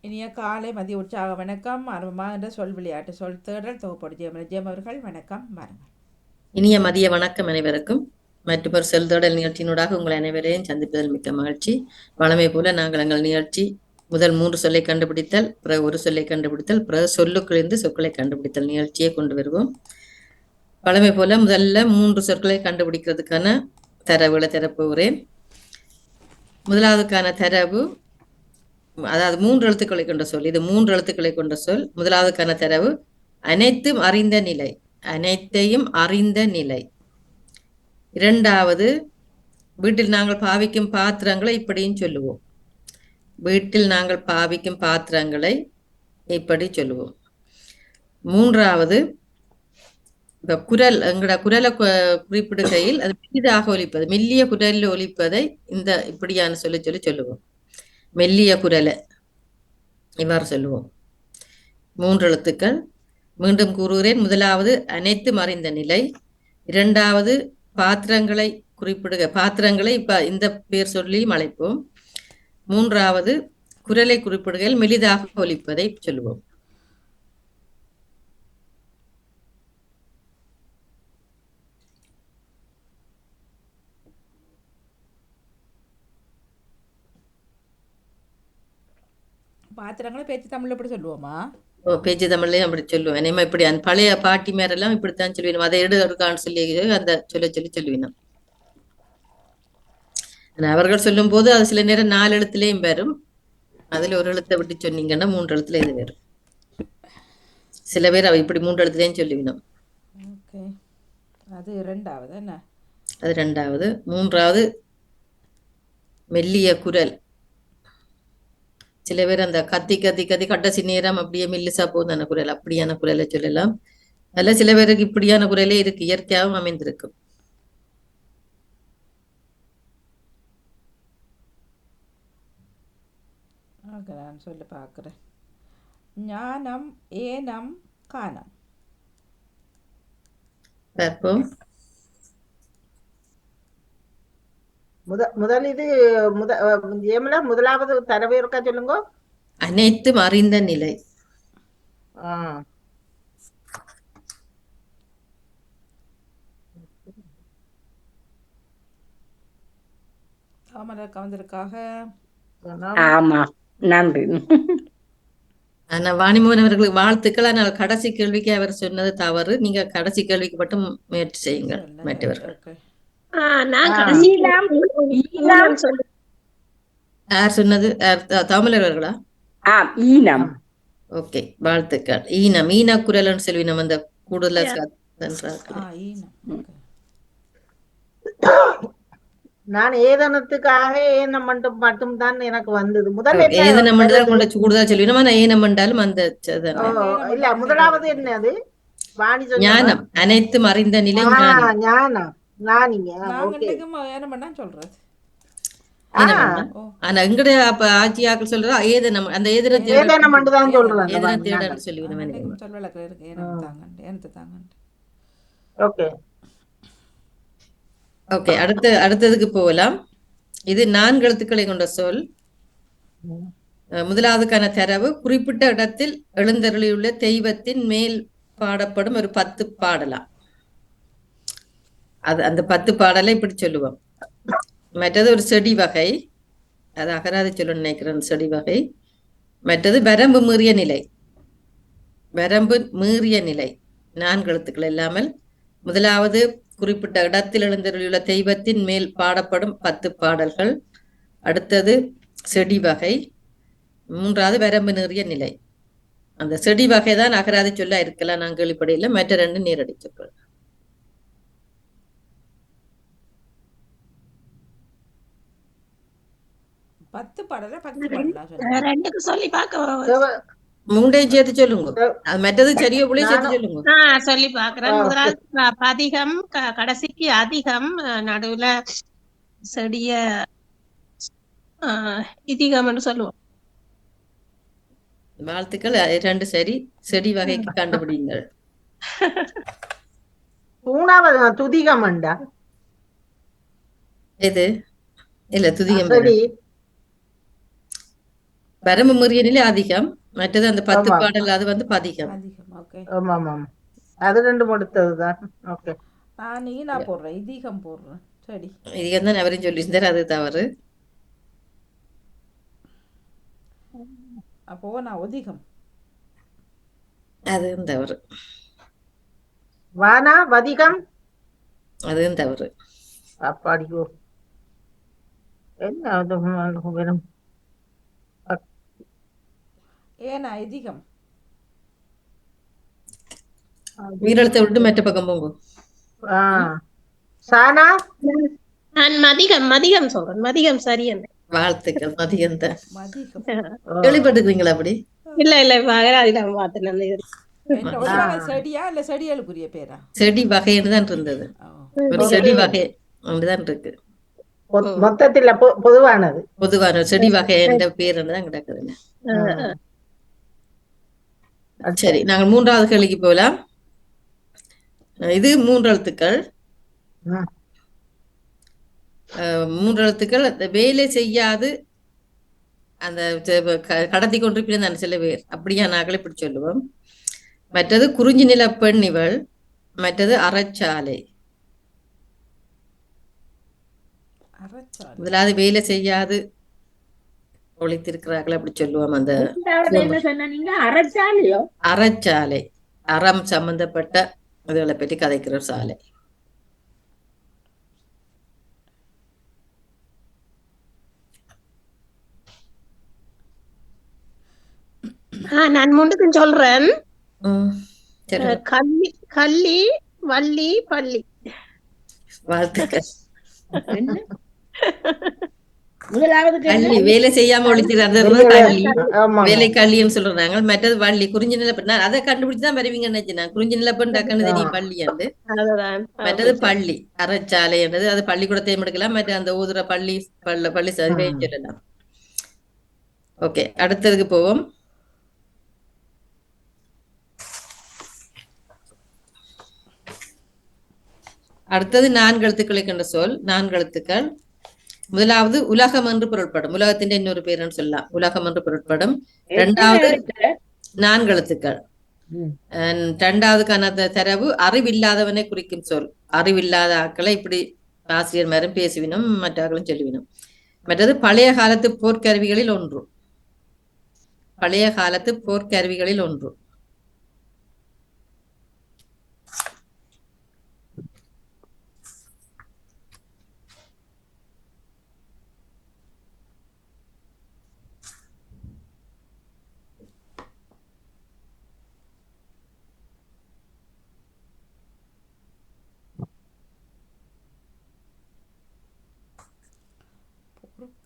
இனிய காலை மதிய உற்சாக வணக்கம். ஆரம்பமாகின்ற சொல் விளையாட்டு சொல் தேடல் தொகுப்போடு ஜெயம் அவர்கள் வணக்கம் வாருங்கள். இனிய மதிய வணக்கம் அனைவருக்கும். மற்றொரு செல் தேடல் நிகழ்ச்சியினூடாக உங்கள் அனைவரையும் சந்திப்பதில் மிக்க மகிழ்ச்சி. வழமை போல நாங்கள் எங்கள் நிகழ்ச்சி முதல் 3 சொல்லை கண்டுபிடித்தல், பிறகு ஒரு சொல்லை கண்டுபிடித்தல், பிறகு சொல்லுக்குழிந்து சொற்களை கண்டுபிடித்தல் நிகழ்ச்சியை கொண்டு வருவோம். வழமை போல முதல்ல 3 சொற்களை கண்டுபிடிக்கிறதுக்கான தரவுகளை தரப்போகிறேன். முதலாவதுக்கான தரவு, அதாவது 3 எழுத்துக்களை கொண்ட சொல். இது 3 எழுத்துக்களை கொண்ட சொல். முதலாவதுக்கான தரவு அனைத்தும் அறிந்த நிலை, அனைத்தையும் அறிந்த நிலை. இரண்டாவது, வீட்டில் நாங்கள் பாவிக்கும் பாத்திரங்களை இப்படியும் சொல்லுவோம். வீட்டில் நாங்கள் பாவிக்கும் பாத்திரங்களை இப்படி சொல்லுவோம். மூன்றாவது, இப்ப குரல், எங்கட குரலை குறிப்பிடுகையில் அது மெல்லிதாக ஒலிப்பது, மெல்லிய குரலில் ஒலிப்பதை இந்த இப்படியான சொல்லி சொல்லுவோம். மெல்லிய குரலை இவ்வாறு சொல்லுவோம். 3 எழுத்துக்கள். மீண்டும் கூறுகிறேன். முதலாவது அனைத்து மறைந்த நிலை. இரண்டாவது பாத்திரங்களை குறிப்பிடுக, பாத்திரங்களை இப்ப இந்த பேர் சொல்லியும் அழைப்போம். மூன்றாவது குரலை குறிப்பிடுகையில் மெலிதாக ஒலிப்பதை சொல்லுவோம். பாத்திரங்களை பேச்சு தமிழ்ல எப்படி சொல்லுவோமா? பேச்சு தமிழ்லயும் அப்படி சொல்லுவோம். இனிமே இப்படி அந்த பழைய பாட்டி மேரெல்லாம் இப்படித்தான் சொல்லுவீங்க. அதை எடுக்கான்னு சொல்லி அந்த சொல்லுவீங்க. அவர்கள் சொல்லும் போது அது சில நேரம் 4 எழுத்துலயும் வரும். அதுல ஒரு எழுத்தை விட்டு சொன்னீங்கன்னா 3 எழுத்துல இது வரும். சில பேர் அவ இப்படி 3 எழுத்துலயும் சொல்லுவீங்க. அது இரண்டாவது என்ன? அது இரண்டாவது. மூன்றாவது மெல்லிய குரல். சில பேர் அந்த கத்தி கத்தி கத்தி கடைசி நேரம் அப்படியே மெல்லிசா போகுதான குரல், அப்படியான குரலை சொல்லலாம். அதுல சில பேருக்கு இப்படியான குரலே இருக்கு, இயற்கையாகவும் அமைந்திருக்கும். நான் சொல்ல பார்க்குறேன். ஞானம் ஏனம் கானம். பார்ப்போம். முதல் இது முதலாவது தரவு இருக்கா சொல்லுங்க. அனைத்தும் அறிந்த நிலை. தாமரை கவர்ந்ததற்காக ஆமா, நன்றி. ஆனா வாணிமோகன் அவர்களுக்கு வாழ்த்துக்கள். ஆனால் கடைசி கேள்விக்கு அவர் சொன்னது தவறு. நீங்க கடைசி கேள்விக்கு மட்டும் முயற்சி செய்யுங்கள் மற்றவர்கள். யார் சொன்னது? தமிழர் அவர்களா? ஈனம். ஓகே, வாழ்த்துக்கள். ஈனம், ஈன குரல்னு சொல்லி நம்ம அந்த கூடுதல் நான் ஏதனத்துக்காக ஏனம் மட்டும் தான் எனக்கு வந்தது. முதல்ல ஏதனம் கொண்ட கூடுதல் சொல்லினோம். ஏனம் என்றாலும் அந்த இல்ல, முதலாவது என்னது? ஞானம், அனைத்தும் அறிந்த நிலை. ஞானம் சொல்றது. ஆனா எங்கட அப்ப ஆட்சியாக்கள் சொல்றா ஏதனம், அந்த ஏதனத்தை தேடன்னு சொல்லி ஓகே, அடுத்ததுக்கு போகலாம். இது 4 எழுத்துக்களை கொண்ட சொல். முதலாவதுக்கான தரவு குறிப்பிட்ட இடத்தில் எழுந்தருளியுள்ள தெய்வத்தின் மேல் பாடப்படும் ஒரு 10 பாடலாம். அது அந்த 10 பாடலை இப்படி சொல்லுவோம். மற்றது ஒரு செடி வகை, அது அகராதி சொல்ல நினைக்கிறேன், செடி வகை. மற்றது வரம்பு மீறிய நிலை. வரம்பு மீறிய நிலை 4 எழுத்துக்கள் இல்லாமல். முதலாவது குறிப்பிட்ட இடத்தில் எழுந்தருளியுள்ள தெய்வத்தின் மேல் பாடப்படும் 10 பாடல்கள். அடுத்தது செடி வகை. மூன்றாவது வரம்பு மீறிய நிலை. அந்த செடி வகை தான் அகராதி சொல்ல இருக்கலாம், நான் கேள்விப்படையில. மற்ற 2 நேரடி சொற்கள். மூண்டையும் சேர்த்து சொல்லுங்க. மற்றது சரியோ புள்ளி சேர்த்து சொல்லுங்க. சொல்லி பாக்குறேன். முதலாவது பதிகம், கடைசிக்கு அதிகம், நடுவுல செடிய இதிகம் என்று சொல்லுவோம். வாழ்த்துக்கள். 2 சரி. செடி வகைக்கு கண்டுபிடிங்கள். மூணாவது துதிகம். எது? இல்ல, துதிகம் வரம்பு மீறிய நிலை அதிகம். மற்றது அந்த 10 ஆமா பாடல் அது வந்து பதிகம். அதிகம். ஓகே. ஆமா ஆமா ஆமா. அது ரெண்டும் எடுத்ததுதான். ஓகே. நான் ஈனா போடுறேன், இதீகம் போடுறேன். சரி. இது தான் அவரும் சொல்லியிருந்தார், அது தவறு. அப்போ நான் ஒதிகம். அதுவும் தவறு. வானா வதிகம். அதுவும் தவறு. அப்பாடியோ, என்ன அது வெறும் ஏனா இதீகம். உயிரெழுத்தை விட்டு மற்ற பக்கம் போங்க. ஆ. சானா நான் மதிகம் மதிகம் சொல்றேன். மதிகம் சரியன்னு. வாழ்த்துக்கள். மதியம் தான். மதிகம். ஓ. கேள்விப்பட்டிருக்கீங்களா அப்படி? இல்ல இல்ல மகராதிடம் பார்த்தேன் அந்த இது. என்ன ஒருவேளை செடியா இல்ல செடிகளுக்குரிய பேரா? செடி வகைன்னு தான் இருந்தது. ஓ. ஒரு செடி வகை தான் இருக்கு. மொத்தத்துல பொதுவானது. பொதுவான செடி வகை என்ற பேர் தான் கிடக்குதுங்க. சரி, நாங்கள் 3வது கேள்விக்கு போகலாம். இது 3 எழுத்துக்கள். 3 எழுத்துக்கள். அந்த வேலை செய்யாது அந்த கடத்தி கொண்டிருப்பேன் சில பேர், அப்படியா நாங்களே இப்படி சொல்லுவோம். மற்றது குறிஞ்சி நில பெண் இவள். மற்றது அறச்சாலை. முதலாவது வேலை செய்யாது ஒழித்திருக்கிறார்கள் அப்படி சொல்லுவோம். அந்த அறச்சாலை, அறம் சம்பந்தப்பட்ட இதுகளை பற்றி கதைக்கிற சாலை. நான் முன்னுக்கு சொல்றேன். சரி, கள்ளி கள்ளி வள்ளி பள்ளி. வாழ்த்துக்கள். முதலாவது கள்ளி வேலை செய்யாம ஒழித்திருக்கிறது கள்ளி, வேலை கள்ளின்னு சொல்றாங்க. மற்றது வள்ளி, குறிஞ்சி நில பெண். அதை கண்டுபிடிச்சுதான் வருவீங்கன்னு நினைச்சேன். குறிஞ்சி நில பெண் டக்குன்னு தெரியும் பள்ளி என்று. மற்றது பள்ளி, அறச்சாலை என்றது அது பள்ளிக்கூடத்தையும் எடுக்கலாம். மற்ற அந்த ஊதுற பள்ளி பள்ளி சதையும் சொல்லலாம். ஓகே, அடுத்ததுக்கு போவோம். அடுத்தது 4 எழுத்துக்களை கொண்ட சொல். 4 எழுத்துக்கள். முதலாவது உலகம் என்று பொருட்படும். உலகத்தின் இன்னொரு பேருன்னு சொல்லலாம். உலகம் என்று பொருட்படும். 2வது 4 எழுத்துக்கள். 2வதுக்கான தரவு அறிவில்லாதவனை குறிக்கும் சொல். அறிவில்லாத ஆக்களை இப்படி ஆசிரியர் மேலும் பேசுவினும் மற்றவர்களும் சொல்லுவினும். மற்றது பழைய காலத்து போர்க்கருவிகளில் ஒன்று. பழைய காலத்து போர்க்கருவிகளில் ஒன்று.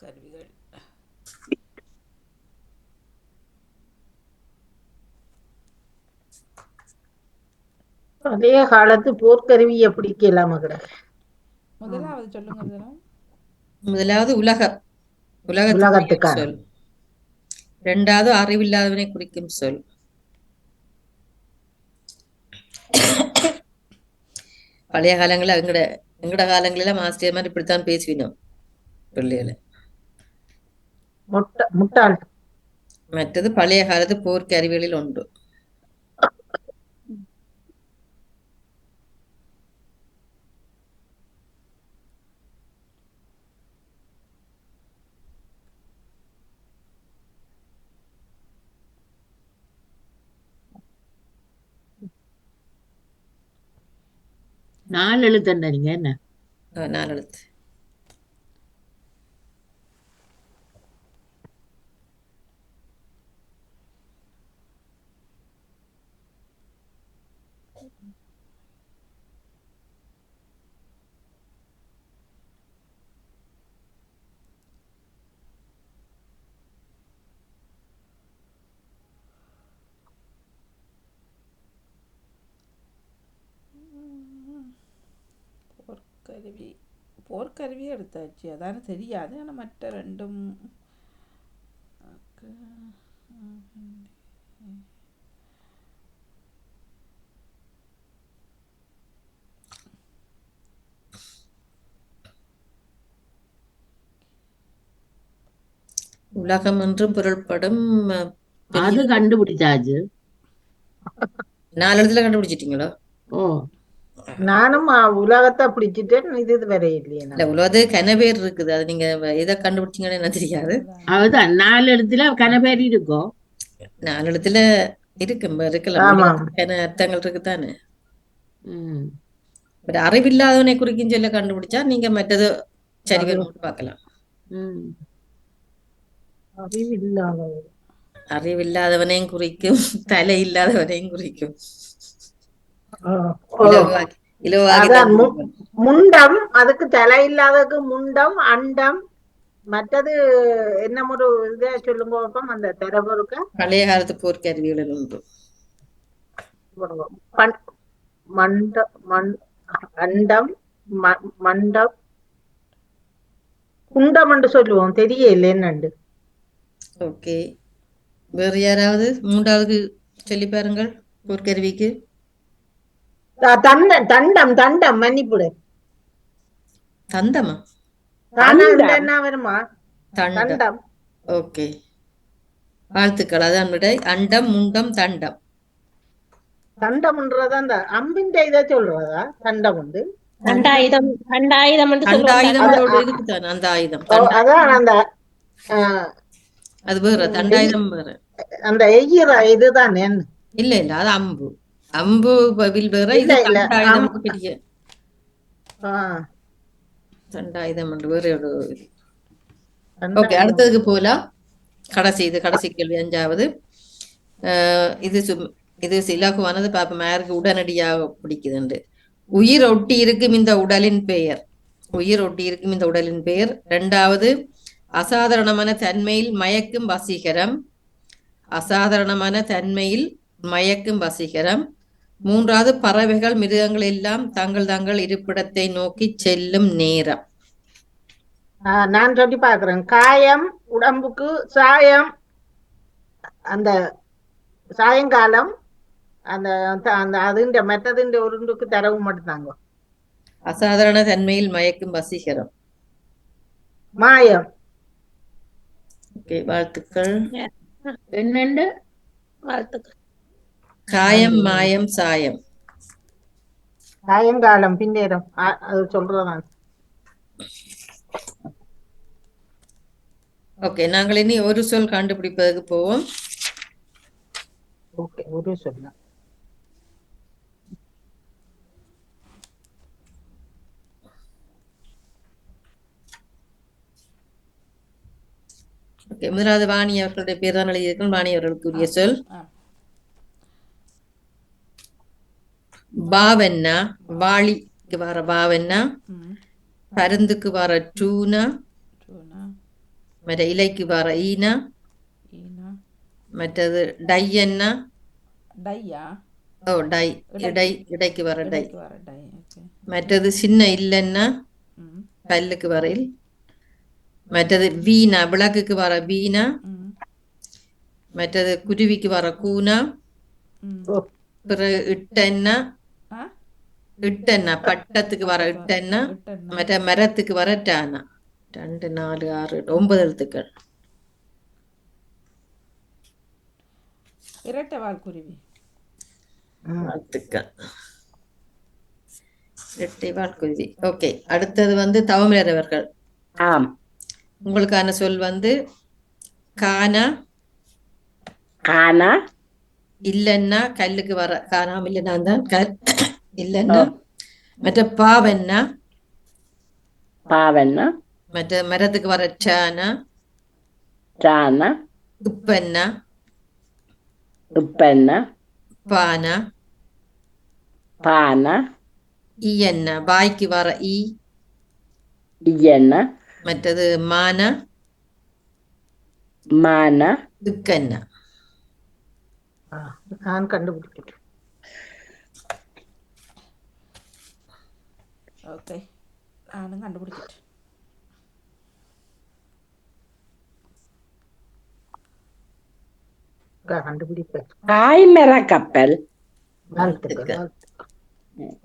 கருவிகள். பழைய காலத்து போர்க்கருவி எப்படி கேளாம கிடக்கு. முதலாவது சொல்லுங்க. முதலாவது உலகத்துக்கான சொல். 2வது அறிவில்லாதவனை குறிக்கும் சொல். பழைய காலங்களில் எங்கட காலங்களில ஆசிரியர் மாதிரி இப்படித்தான் பேசுவினோம் பிள்ளைகளை. முட்டாள். மற்றது பழைய காலத்து போர்க்கருவிகளில் ஒன்று. நாலு எழுத்து நீங்க என்ன? 4 எழுத்து. போர்க்கருவியே எடுத்தாச்சு, அதான தெரியாது. ஆனால் மற்ற ரெண்டும் உலகம் என்றும் பொருள்படும் பெரிய அது கண்டுபிடிச்சாச்சு. 4 எழுத்துல கண்டுபிடிச்சிட்டீங்களோ? ஓ, நானும் உலகத்தை பிடிச்சிட்டேன், இது வரை இல்லையே இல்ல நான். உலகத்து கனவேர் இருக்குது. அது நீங்க எதை கண்டுபிடிச்சீங்கன்னு என்ன தெரியாது. அதுதான் 4 இடத்துல கனபேர் இருக்கும். 4 எழுத்துல இருக்கலாம். ஆமா. உலகத்துக்கான அர்த்தங்கள் இருக்குதானே. ம். பட் அறிவில்லாதவனை குறிக்கும் சொல்ல கண்டுபிடிச்சா நீங்க மற்றது சரி அது- வரும் பார்க்கலாம். ம். அறிவில்லாதவர். அறிவில்லாதவனையும் குறிக்கும், தலை இல்லாதவனையும் குறிக்கும். ஓ. இலவாகி அதான் முண்டம், அதுக்கு தலை இல்லாததுக்கு முண்டம், அண்டம். மற்றது என்ன ஒரு இதை சொல்லுங்க பாப்போம், அந்த தரவருக்க பழைய காலத்து போர்க்கருவிகள் உண்டு. அண்டம், மண்டம், குண்டம் என்று சொல்லுவோம், தெரியல என்னண்டு. ஓகே, வேறு யாராவது 3வது சொல்லி பாருங்கள். போர்க்கருவிக்கு தண்டம் மன்னிப்புடு. தந்தமா? என்ன வருமா? தண்டம். தண்டம். ஓகே, வாழ்த்துக்கள். அதான் விடை. அண்டம், முண்டம், தண்டம். தண்டம்ன்றதா அந்த அம்பின் இதை சொல்றதா? தண்டம் உண்டு. தண்டாயுதம் என்று அந்த சொல்லுவோம். ஆயுதம் இருக்குதானே, அந்த ஆயுதம். அதான் அந்த அது வேற, தண்டாயுதம் வேற. அந்த எய்கிற இதுதான் என்ன? இல்ல இல்ல, அது அம்பு. அம்பு வில் வேற, இது இல்ல, இல்ல. தண்டாயுதம் பெரிய ஆ, தண்டாயுதம் என்று வேற ஒரு இது. தண்டம். ஓகே, அடுத்ததுக்கு போலாம். கடைசி கேள்வி 5வது. இது இலகுவானது பாப்போம், யாருக்கு உடனடியாக பிடிக்குதுண்டு. உயிர் ஒட்டி இருக்கும் இந்த உடலின் பெயர். 2வது, அசாதாரணமான தன்மையில் மயக்கும் வசீகரம். 3வது, பறவைகள் மிருகங்கள் எல்லாம் தங்கள் இருப்பிடத்தை நோக்கி செல்லும் நேரம். நான் சொல்லி பாக்குறேன். காயம், உடம்புக்கு சாயம், அந்த சாயங்காலம், அந்த அதுண்ட மெத்ததுண்ட உருண்டுக்கு தரவு மட்டும்தாங்க. அசாதாரண தன்மையில் மயக்கும் வசீகரம். மாயம். ஓகே, வாழ்த்துக்கள். என்னண்டு? வாழ்த்துக்கள். காயம், மாயம், சாயம். சாயங்காலம், பின்னேரம், அது சொல்றதான். ஓகே, நாங்கள் இனி ஒரு சொல் கண்டுபிடிப்பதற்கு போவோம். ஓகே, ஒரு சொல்ல. ஓகே, முதலாவது வாணி அவர்களுடைய பேர் தான் எழுதியிருக்கும். வாணி அவர்களுக்குரிய சொல் பாவன்னா. வாளிக்கு வர பாவன்னா, பருந்துக்கு வர டூனா, மற்ற இலைக்கு வர ஈனா, மற்றது டையன்னா. டை, இடைக்கு வர டை. மற்றது சின்ன இல்லன்னா, பல்லுக்கு வர இல். மற்றது வீணா, விளக்குக்கு வர வீணா. மற்றது குருவிக்கு வர கூனா. பிறகு இட்டன்னா, பட்டத்துக்கு வர இட்டன்னா. மற்ற மரத்துக்கு வர டானா. 2, 4, 6, 9 எழுத்துக்கள். இரட்டை வால்குருவி. வாழ்த்துக்கள். இரட்டை வால்குருவி. ஓகே, அடுத்தது தவமிழர் அவர்கள். ஆம். உங்களுக்கான சொல் கானா. கானா இல்லன்னா, கல்லுக்கு வர காணாம இல்லைன்னா தான் இல்லன்னா. மற்ற பாவன்னா. பாவன்னா. மற்ற மரத்துக்கு வர டானா. டானா. உப்பன்னா. உப்பன்னா. பானா. பானா. ஈயன்னா, வாய்க்கு வர ஈ. இயன்னா. மற்றது மானா. மானா. துக்கன்னா. நான் கண்டுபிடிக்கிறேன். ஓகே, நானும் கண்டுபிடிச்சிட்டேன். கண்டுபிடிப்பேன். பாய்மர கப்பல்.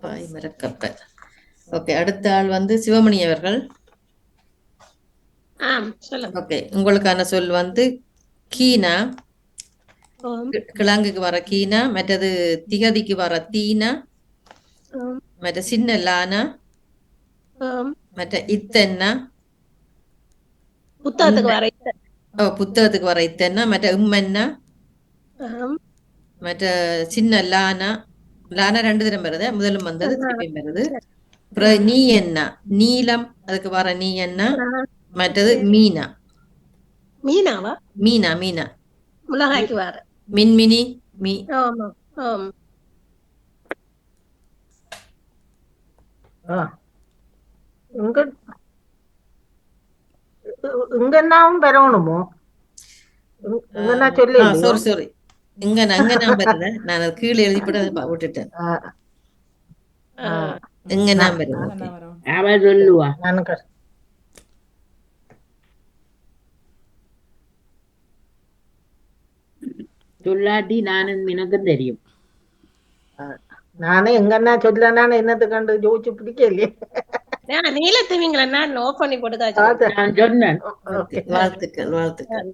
பாய்மர கப்பல். ஓகே, அடுத்த ஆள் சிவமணி அவர்கள். ஆம் சொல்லுங்க. ஓகே, உங்களுக்கான சொல் வந்து கீனா. ஓம் கிழங்குக்கு வர கீனா, மற்றது திகதிக்கு வர தீனா, ஓம் மற்ற சின்ன லானா, ஓம். மற்ற இத்தென்னா, புத்தகத்துக்கு வர புத்தகத்துக்கு வர இத்தென்னா, மற்ற உம்மென்னா, ஆம். மற்ற சின்ன லானா. லானா 2 தரம் வருது, முதலும் வந்தது திருப்பியும் வருது. சரி. அப்புறம் நீ என்ன, நீலம், அதுக்கு வர நீ என்ன, ஆ, மற்றது மீனா. மீனாவா? மீனா மீனா மிளகாய்க்கு வர. மின்மினி மீ. ஆமா. ஆம். ஆ. இங்க இங்கன்னாவும் பெறணுமோ? இங்கன்னா சொல்லி இல்லையோ? சாரி சாரி, இங்க நான் வருது, நான் அது கீழே எழுதிப்பட்டு அதை விட்டுட்டேன். ஆ, ஆ. ஆ. இங்க நான் நான் வருது. இங்க ஓகே, நான் வரோம். அவ சொல்லுவா. நானும் சொல்லாட்டி நானும் எனக்கும் தெரியும். நானே எங்கன்னா சொல்லனான்னு என்னத்தை கண்டு ஜோதிச்சு பிடிக்கலையே. நீலத்திமிங்கள நான் ஆஃப் பண்ணி போட்டு காய்ச்சி. அதான். நான் சொன்னேன். ஓகே. வாழ்த்துக்கள் வாழ்த்துக்கள்.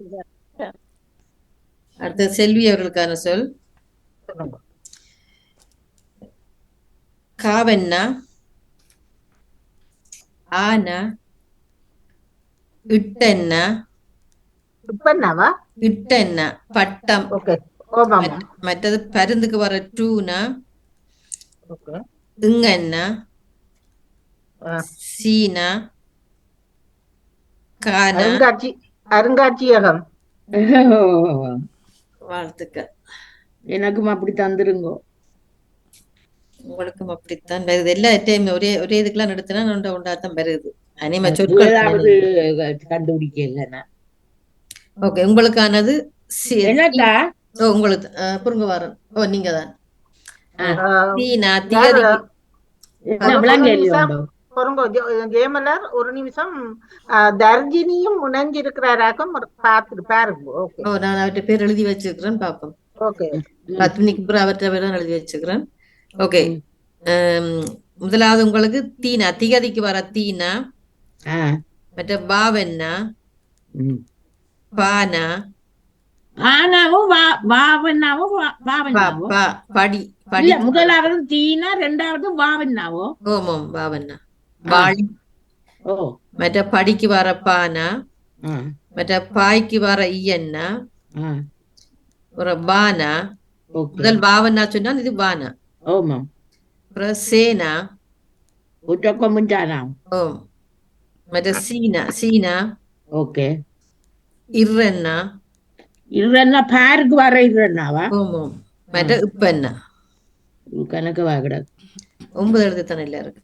அடுத்த செல்வி அவர்களுக்கான சொல் சொல்லுங்க. காவன்னா, ஆனா, இட்டென்னா, இப்ப என்னவா? இட்டென்னா பட்டம். ஓகே. ஓமாமா. மற்றது பருந்துக்கு வர டூனா, ஓகே. இங்கன்னா, ஆ. சீனா, கானா. அருங்காட்சியகம். வாழ்த்துக்கள். எனக்கும் அப்படி தந்துருங்கோ. உங்களுக்கும் அப்படித்தான் வருது. எல்லா டைம் ஒரே ஒரே இதுக்கெல்லாம் நடத்தினா நொண்ட உண்டாத்தான் வருது. அனிம சொற்கள். ஏதாவது கண்டுபிடிக்க இல்லைன்னா ஓகே, உங்களுக்கானது என்னக்கா? உங்களுக்கு புரிங்க வாரன். நீங்க தான். ஆ, தீனா யாரு? திகதிக்கு. என்ன ஒரு விளங்க நிமிஷம் இல்லையோண்டோ? பொறுங்கோ. ஜெயமலர் ஒரு நிமிஷம். தர்ஜினியும் முனைஞ்சிருக்கிறாராக்கும் பார்த்துட்டு பாருங்க. ஓகே. நான் அவற்றை பேர் எழுதி வச்சிருக்கிறேன், பாப்போம். ஓகே. 10 மணிக்கு அப்புறம் அவற்றை பேர் தான் எழுதி வச்சிருக்கிறேன். ஓகே, முதலாவது உங்களுக்கு தீனா, திகதிக்கு வர தீனா, மற்ற பாவன்னா, பானா, ஆனாவும் வாவன்னாவோ வாவன்னாவோ. படி படி. இல்ல, முதலாவது தீனா, ரெண்டாவது வாவன்னாவோ. ஓமம் பாவன்னா. வாளி. ஓ. மற்ற படிக்கு வர பானா, மற்ற பாய்க்கு வர ஈயன்னா, ஒரு பானா. முதல் பாவன்னா சொன்னா இது பானா. ஓமா. அப்புறம் சேனா. உச்சக்கொம்புஞ்சானா. ஓம். மற்ற சீனா சீனா. ஓகே. இர்ரன்னா. இல்லன்னா பாருக்கு வர இல்லன்னாவா? ஓமம். மற்ற இப்பன்னா. கணக்கு வாகிடாது. 9 எழுத்து தானே இல்ல இருக்கு.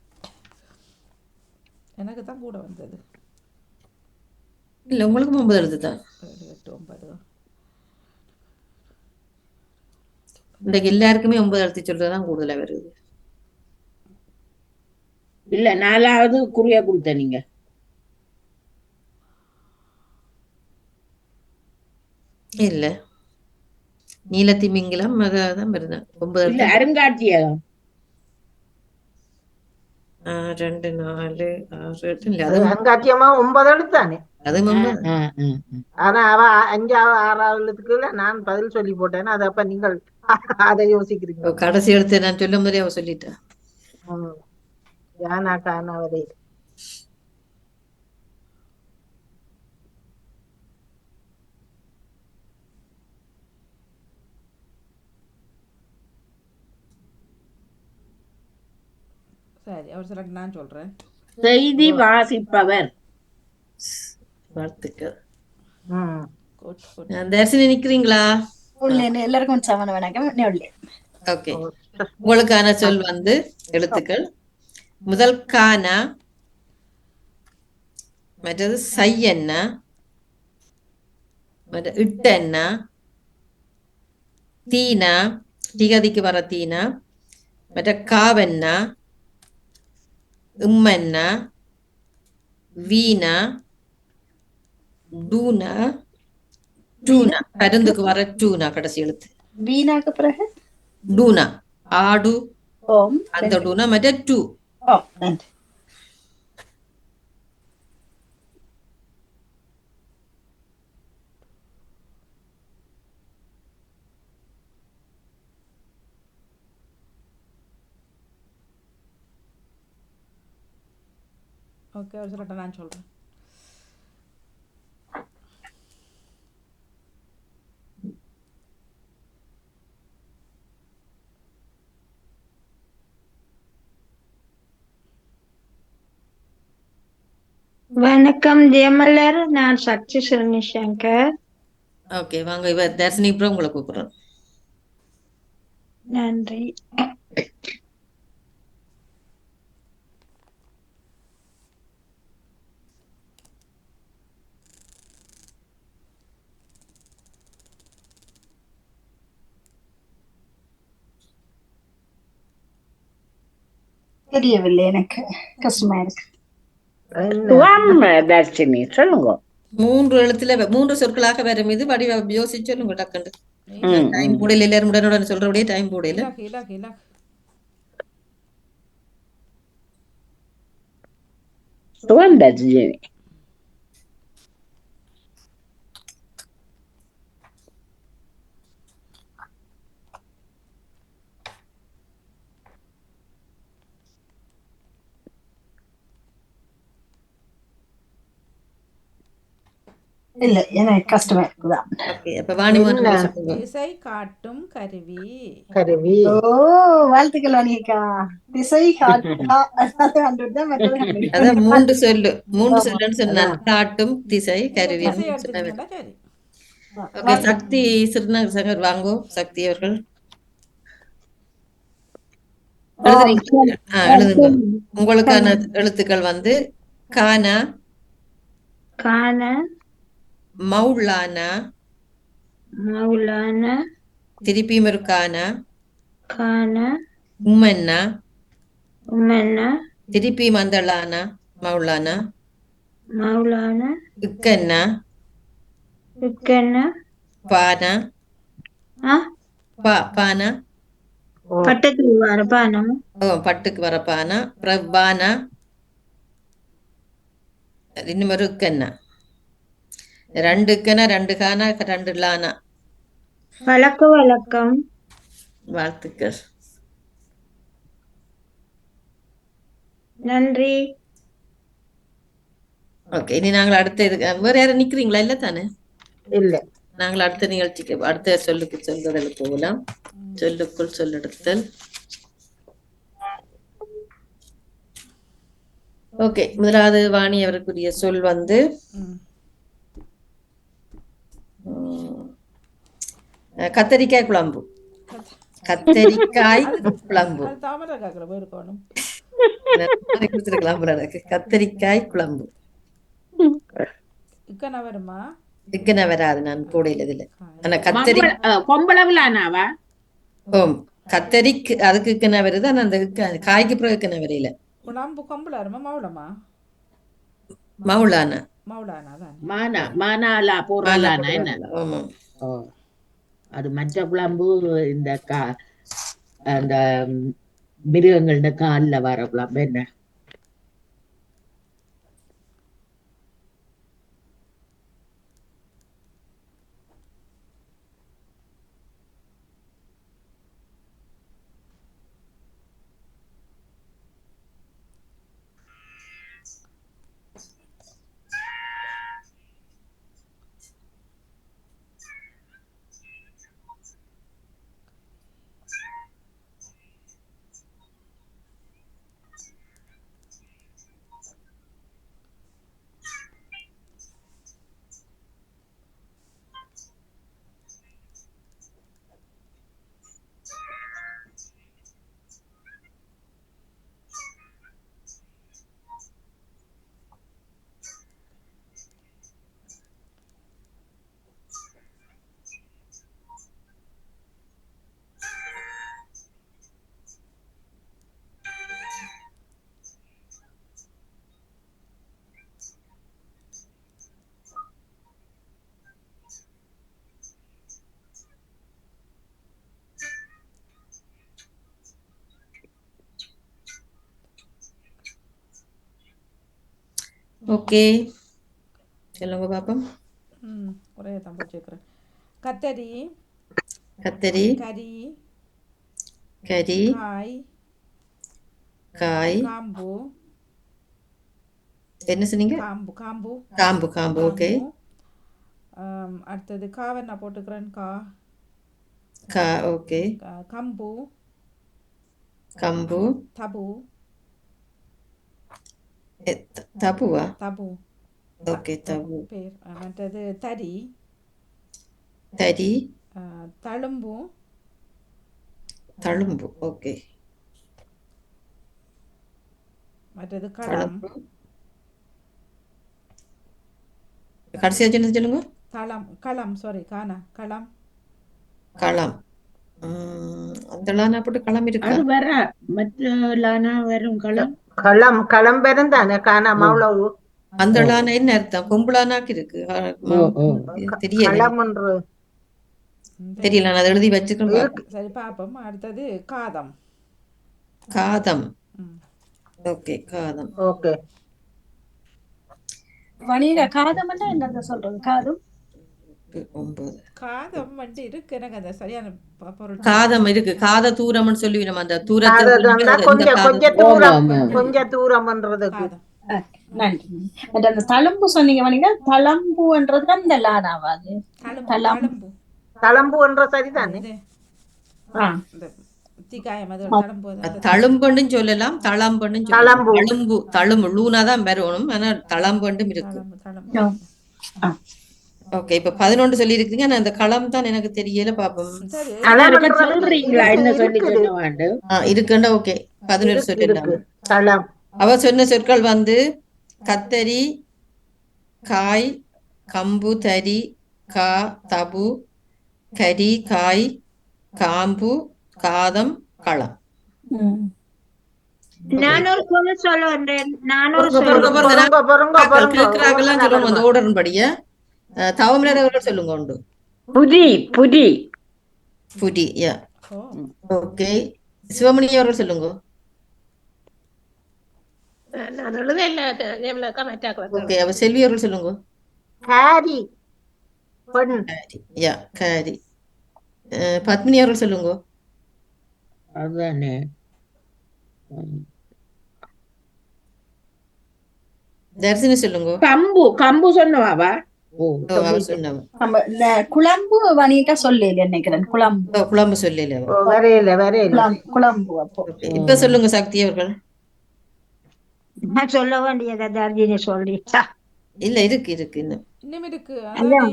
எனக்கு தான் கூட வந்தது. இல்ல, உங்களுக்கு 9 எழுத்து தான். 7, 8, 9. இன்றைக்கு எல்லாருக்குமே 9 எழுத்து சொல்றதுதான் கூடுதலா வருது. இல்ல, 4வது குறியா கொடுத்த நீங்க. இல்ல, நீலத்திமிங்கிலம் அதான் வருது. 9 இல்ல, எழுத்து. அருங்காட்சியகம். 2, 4, 6, 8 இல்ல, அது அது அருங்காட்சியமா 9 எழுத்தானே. அது 9. ஆனா அவ 5வது 6வது எழுத்துக்குள்ள நான் பதில் சொல்லி போட்டேன்னா அது அப்ப நீங்கள் அதை யோசிக்கிறீங்க. கடைசி எழுத்து நான் சொல்லும் போதே அவ சொல்லிட்டா. யானா கானா வரை. சரி, அவர் சொல்ல நான் சொல்றேன். செய்தி வாசிப்பவர். வாழ்த்துக்கள். Good good. தரிசனி நிக்கிறீங்களா? எல்லாருக்கும் சமண வணக்கம். ஓகே, உங்களுக்கான சொல் வந்து எழுத்துக்கள். முதல் கானா, மற்றது சையன்னா, மற்ற இட்டன்னா, தீனா, திகதிக்கு வர தீனா, மற்ற காவன்னா, இம்மன்னா, வீணா, டூனா, டூனா. பருந்துக்கு வர டூனா கடைசி எழுத்து. வீணாக்கு பிறகு டூனா, ஆடு, ஓம். அந்த டூனா மற்ற டூ. ஓ, நன்றி. ஓகே ஒரு சொல்லட்ட நான் சொல்கிறேன். வணக்கம் ஜெயமலர், நான் சக்தி சிறுனிசங்கர். ஓகே வாங்க, இவ தர்ஷினி அப்புறம் உங்களை கூப்பிடுறோம். நன்றி. தெரியவில்லை, எனக்கு கஷ்டமா இருக்கு. தர்ஷினி சொல்லுங்க. 3 எழுத்துல 3 சொற்களாக வரும். இது வடிவ யோசிச்சு சொல்லுங்க டக்குண்டு. டைம் போடையில எல்லாரும் உடனுடன் சொல்றபடியே டைம் போடையில. இலக்கு இலக்கு இலக்கு தர்ஷினி இல்ல, எனக்கு கஷ்டமா இருக்குதான். ஓகே அப்ப வாணிமான் சொல்லுங்க. திசை காட்டும் கருவி. கருவி. ஓ, வாழ்த்துக்கள் வாணிகா. திசை கண்டுதான் மற்றது அதான் 3 சொல்லுன்னு சொன்னான். காட்டும் திசை கருவி. திசை எடுத்துக்கிட்டா சரி. ஓகே சக்தி சிறுநகர் வாங்கோ. சக்தி அவர்கள் எழுதுறீங்க? எழுதுங்க. உங்களுக்கான எழுத்துக்கள் வந்து கானா, கான, மௌலானா, மௌலான, திருப்பியும் ஒரு கானா, கான, உம்மன்னா, உமன, திருப்பியும் மந்தளானா, மௌலானா, மௌலான, இக்கன்னா, உக்கன, பானா, பானா, பட்டத்துக்கு வர பானம், பட்டுக்கு வர பானா, பிரபானா, இன்னும் ஒரு இக்கன்னா, 2 இக்கனா, 2 கானா, 2 லானா. வழக்க வழக்கம். வாழ்த்துக்கள். நன்றி. ஓகே இனி நாங்கள் அடுத்த இது வேற யாரும் நிக்கிறீங்களா? இல்ல தானே? இல்ல. நாங்கள் அடுத்த நிகழ்ச்சிக்கு அடுத்த சொல்லுக்கு சொல்றதில் போகலாம். சொல்லுக்குள் சொல்லெடுத்தல். ஓகே முதலாவது வாணி அவருக்குரிய சொல் வந்து கத்தரிக்காய் குழம்பு. கத்தரிக்காய் குழம்பு தாமரை காக்கிற போயிருக்கணும். கொடுத்துருக்கலாம் போல எனக்கு. கத்தரிக்காய் குழம்பு. இக்கன வருமா? இக்கன வராது, நான் போடையில இதுல. ஆனா கத்தரி பொம்பளவுலானாவா? ஓம் கத்தரிக்கு அதுக்கு இக்கன வருது. ஆனா அந்த காய்க்கு பிறகு இக்கன வரையில. குழம்பு கொம்புல வருமா? மௌளமா? மௌலானா. மௌலானா தான். மானாலா போறானா என்ன? ஆமா. அது மற்ற குழம்பு இந்த அந்த மிருகங்களோட கால்ல வர குழம்பு என்ன? ஓகே சொல்லுங்க பாப்போம். ஒரே தான் போட்டுக்கிறேன். கத்தரி, கத்தரி, கரி, கரி, காய், காய், காம்பு, என்ன சொன்னீங்க? காம்பு காம்பு காம்பு காம்பு ஓகே. அடுத்தது காவை நான் போட்டுக்கிறேன். கா ஓகே. கம்பு கம்பு தபு தபுவா? தபு ஓகே தபு. பேர். மற்றது தரி தரி தழும்பு தழும்பு ஓகே. மற்றது களம். தழும்பு கடைசியா சொன்னது சொல்லுங்க. களம் சாரி களம். களம் அந்த லானா போட்டு களம் இருக்கா? அது வர மற்ற லானா வரும் களம். களம் வரும் தானே காணாம அவ்வளவு. அந்த லானா என்ன அர்த்தம்? கொம்புலானாக்கு இருக்கு. தெரியல களம்ன்ற தெரியல, நான் அதை எழுதி வச்சுக்கணும். சரி பாப்போம். அடுத்தது காதம். காதம் ஓகே காதம். ஓகே. வணிக காதம்னா என்னது சொல்றது? காதம் 9 காதம் வந்து இருக்கு. எனக்கு அந்த சரியான பொருள் காதம் இருக்கு. காத தூரம்னு சொல்லி நம்ம அந்த கொஞ்சம் தூரம்ன்றதுக்கு காதம். நன்றி. பட் அந்த தழும்பு சொன்னீங்க வணிக, தளம்புன்றது அந்த லானாவாது. தளம்பு தளம்புன்ற சரிதானே. இது ஆ இந்த தீக்காயம் அது தளம்பு. தழும்புன்னு சொல்லலாம், தளம்புன்னு சொல்லலாம். தழும்பு தழும்பு லூனா தான் வரணும், ஆனா தளம்புண்டும் இருக்கு. ஓகே, இப்ப 11 சொல்லி இருக்கீங்க. நான் அந்த களம் தான் எனக்கு தெரியல. பாப்போம் சொல்றீங்களா என்ன சொல்லி சொன்னவாண்டு இருக்குண்டா. ஓகே 11 சொல்லிடலாம். களம் அவ சொன்ன சொற்கள் வந்து கத்தரி, காய், கம்பு, தரி, கா, தபு, கரி, காய், காம்பு, காதம், களம். நான் ஒரு சொல்ல சொல்ல வந்தேன். நான் ஒரு கேட்கிறாங்கலாம் சொல்லணும் அந்த ஓர்டர் படிய. தவமலர் அவர்கள் சொல்லுங்க உண்டு. புதி புதி புடி யா ஓகே. சிவமணி அவர்கள் சொல்லுங்க. நான் எழுத இல்ல ஓகே, அவ செல்வி அவர்கள் சொல்லுங்க. காரி யா காரி. பத்மினி அவர்கள் சொல்லுங்க. அதுதானே தர்சினி சொல்லுங்க. கம்பு கம்பு சொன்னவாவா? அவர் சொன்னவ. குழம்பு வணிகா சொல்லல நினைக்கிறேன். குழம்பு சொல்லல. குழம்பு. அப்போ இப்ப சொல்லுங்க சக்தி அவர்கள். நான் சொல்ல வேண்டியதை தர்ஜினி சொல்லிட்டா. இல்ல இருக்கு இன்னும் இருக்கு.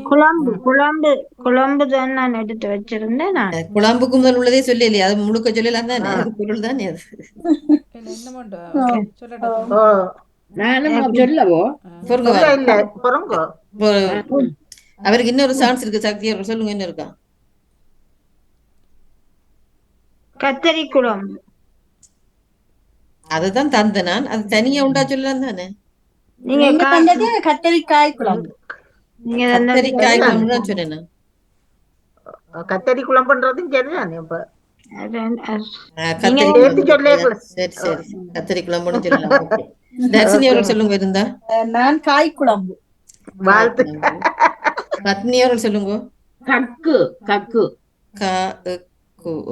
குழம்பு குழம்பு குழம்பு தான் நான் எடுத்து வச்சிருந்தேன். நான் குழம்புக்கு முதல் உள்ளதே சொல்லலையே, அது முழுக்க சொல்லலாம் தானே. அது பொருள் தானே அது. நானும் சொல்லவோ அவருக்கு இன்னொரு சான்ஸ் இருக்கு. சக்தி அவர்கள் சொல்லுங்க. என்ன இருக்கா? கத்தரி குழம்பு. அதுதான் தந்த நான். அது தனியா உண்டா சொல்லலாம் தானே. நீங்க தந்தது கத்தரிக்காய் குழம்பு. கத்தரிக்காய் குழம்பு தான் சொன்னேன். கத்தரி குழம்புன்றதும் சரிதானே. இப்ப சரி சரி, கத்தரி குழம்புன்னு சொல்லலாம். தர்சினி அவர்கள் சொல்லுங்க இருந்தா. நான் காய் குழம்பு. வாழ்த்து. பத்னி அவர்கள் சொல்லுங்க. கக்கு கக்கு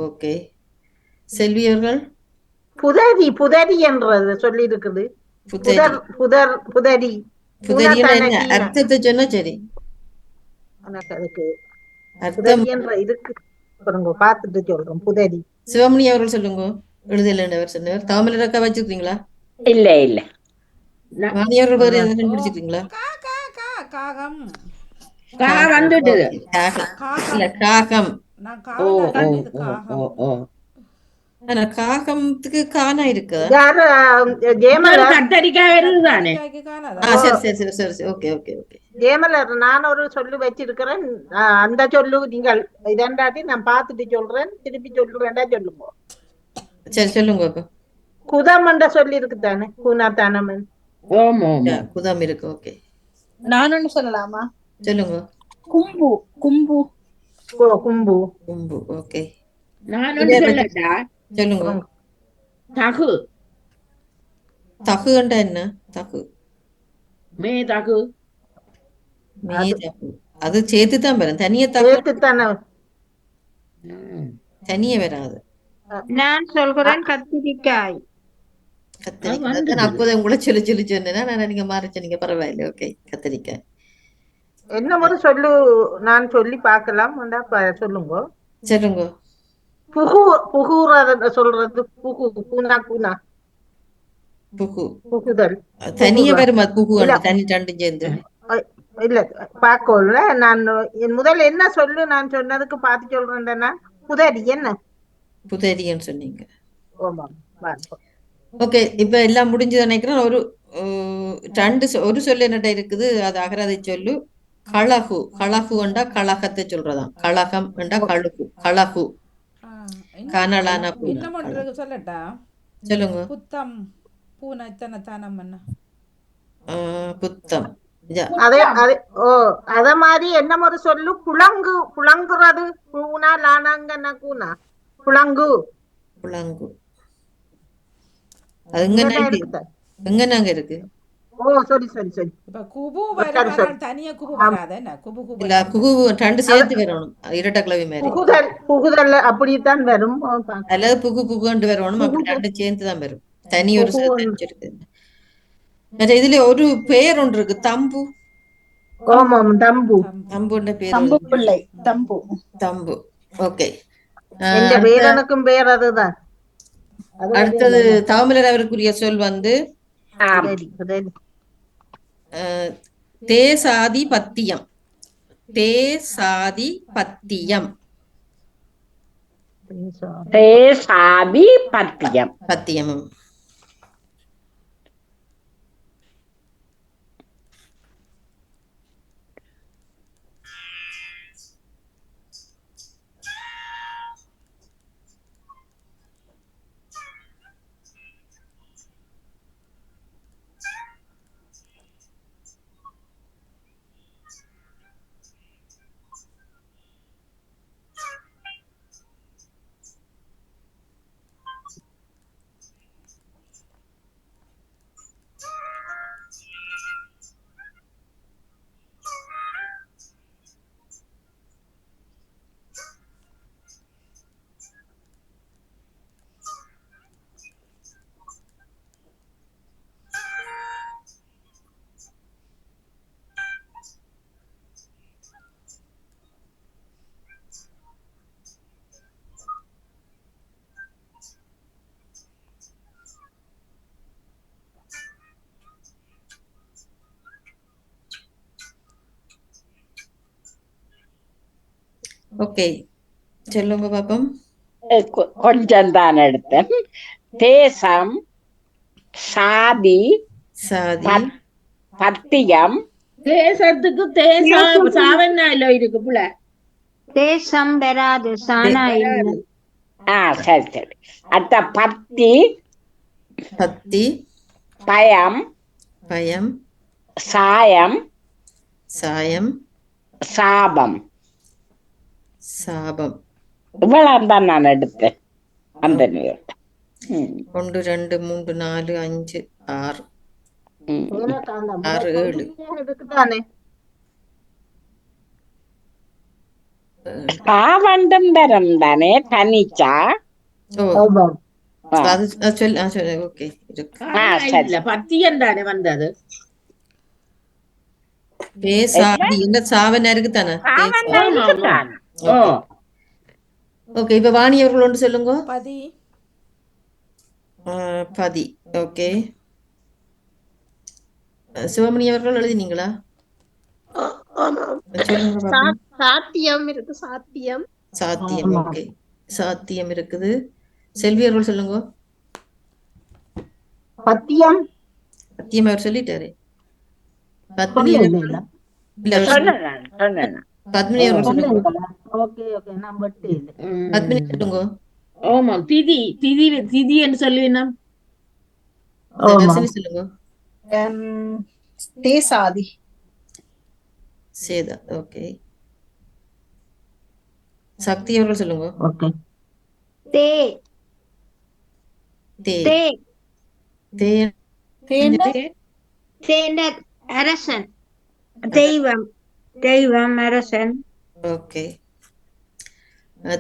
ஓகே. செல்வி அவர்கள் புதரி என்றது சொல்லி இருக்குது. புதரி அர்த்தத்தை சொன்னா சரி. அதுக்கு அர்த்தம் இருக்கு பார்த்துட்டு சொல்றோம். புதரி. சிவமணி அவர்கள் சொல்லுங்க. எழுதலவர் சொன்னவர். தாமரை ரக்கா வச்சிருக்கீங்களா? இல்ல இல்ல. வாணியவர்கள் வேற எதுவும் பிடிச்சிருக்கீங்களா? காகம் வந்துட்டு காகம். காகம் காகத்துக்கு காணா இருக்கு. கத்தரிக்காய் வருதுதானே. சரி சரி ஓகே ஓகே ஓகே. ஜெயமலர், நான் ஒரு சொல்லு வச்சிருக்கிறேன். அந்த சொல்லு நீங்கள் இதண்டாட்டி நான் பார்த்துட்டு சொல்றேன். திருப்பி சொல்றேன்டா சொல்லுங்க. சரி சொல்லுங்க. குதம் என்ற சொல்லி இருக்குதானே. குணாதானம் குதம் இருக்கு. ஓகே. நான் ஒண்ணு சொல்லலாமா? சொல்லுங்க. கும்பு கும்பு கும்பு கும்பு ஓகே. நான் ஒண்ணு சொல்லட்டா? சொல்லுங்க. தகு தகுண்டா என்ன? தகு மேதகு. அது சேர்த்து தான் வரும். தனியா தனியே வராது. நான் சொல்கிறேன் கத்திரிக்காய். கத்திரிக்காய் வந்துட்டு. அதான் அப்போதே உங்களை சொல்லி சொல்லி சொன்னேன்னா நான் நீங்க மாறி சொன்னீங்க பரவாயில்லை. ஓகே, கத்திரிக்காய். என்ன ஒரு சொல்லு நான் சொல்லி பார்க்கலாம் சொல்லுங்க. சொல்லுங்க. புகுறத சொல்றது கூனா கூனா புகு புகுதல். தனியா வரும் அது புகு இல்ல. தனி ரெண்டும் சேர்ந்து. இல்ல பாக்கல நான் முதல்ல என்ன சொல்லு நான் சொன்னதுக்கு பார்த்து சொல்றேன்டா. புதரி என்ன? புதரின்னு சொன்னீங்க. ஆமாம். ஓகே, இப்ப எல்லாம் முடிஞ்சது நினைக்கிறேன். ஒரு ஒரு சொல்லு என்னட்ட இருக்குது, அது அகராதி சொல்லு. கழகு. கழகுண்டா கழகத்தை சொல்றதாம். கழகம் என்றா கழுகு. கழகு கனலான பூனை. இன்னும் ஒன்று சொல்லட்டா? சொல்லுங்க. புத்தம் பூனை இத்தனை தானம் என்ன? புத்தம். அதே அத மாதிரி என்ன ஒரு சொல்லு புலங்குறது. பூனா லானாங்கன்னா கூனா புலங்கு. புலங்கு அது எங்கன்னாங்க இருக்கு. சரி. இப்ப குபு வர தனியா குபு வராத என்ன? குபு குபு இல்ல, குகு ரெண்டு சேர்த்து வரணும். இரட்டை கிளவி மாதிரி. புகுதல் அப்படித்தான் வரும். அல்லது புகு புகுண்டு வரணும். அப்படி ரெண்டு சேர்ந்து தான் வரும். தனி ஒரு இருக்கு. இதுல ஒரு பெயர் ஒன்று இருக்கு, தம்பு. ஆமாம், தம்பு. தம்புன்ற பேர். தம்பு பிள்ளை. தம்பு. தம்பு. ஓகே, எந்த பேரனுக்கும் பேர் அதுதான். அடுத்தது தமிழர் அவருக்குரிய சொல் வந்து தேசாதி பத்தியம். தேசாதி பத்தியம். தேசாதி பத்தியம். பத்தியமும். ஓகே, சொல்லுங்க பாப்போம். கொஞ்சம் தான் எடுத்தேன். தேசம், சாதி, பத்தியம். தேசத்துக்கு தேசம் சாவண்ணா இருக்கு புள்ள. தேசம் வராது, சானா இல்ல. சரி. அடுத்த பத்தி, பயம், சாயம், சாபம். இவ்வளவு தான் நான் எடுத்தேன். அந்த 1 2 3 4 5 6 6 7 பாவண்டம் தரம் தானே தனிச்சா. பத்தியம் தானே வந்தது. சாவனா இருக்கு தானே. ஓகே, இப்ப வாணி அவர்கள் ஒன்று சொல்லுங்க. பதி. ஓகே, சிவமணி அவர்கள் எழுதினீங்களா? சாத்தியம் இருக்கு. சாத்தியம். ஓகே, சாத்தியம் இருக்குது. செல்வி அவர்கள் சொல்லுங்க. பத்தியம். அவர் சொல்லிட்டாரு. பத்மினி அவர்கள் சொல்லுங்க. பத்மினி சொல்லுங்க. ஆமா, திதி என்று சொல்லுவீனா. சொல்லுங்க. தேசாதி. சேதா. ஓகே, சக்தி அவர்கள் சொல்லுங்க. அரசன். தெய்வம் அரசன். ஓகே,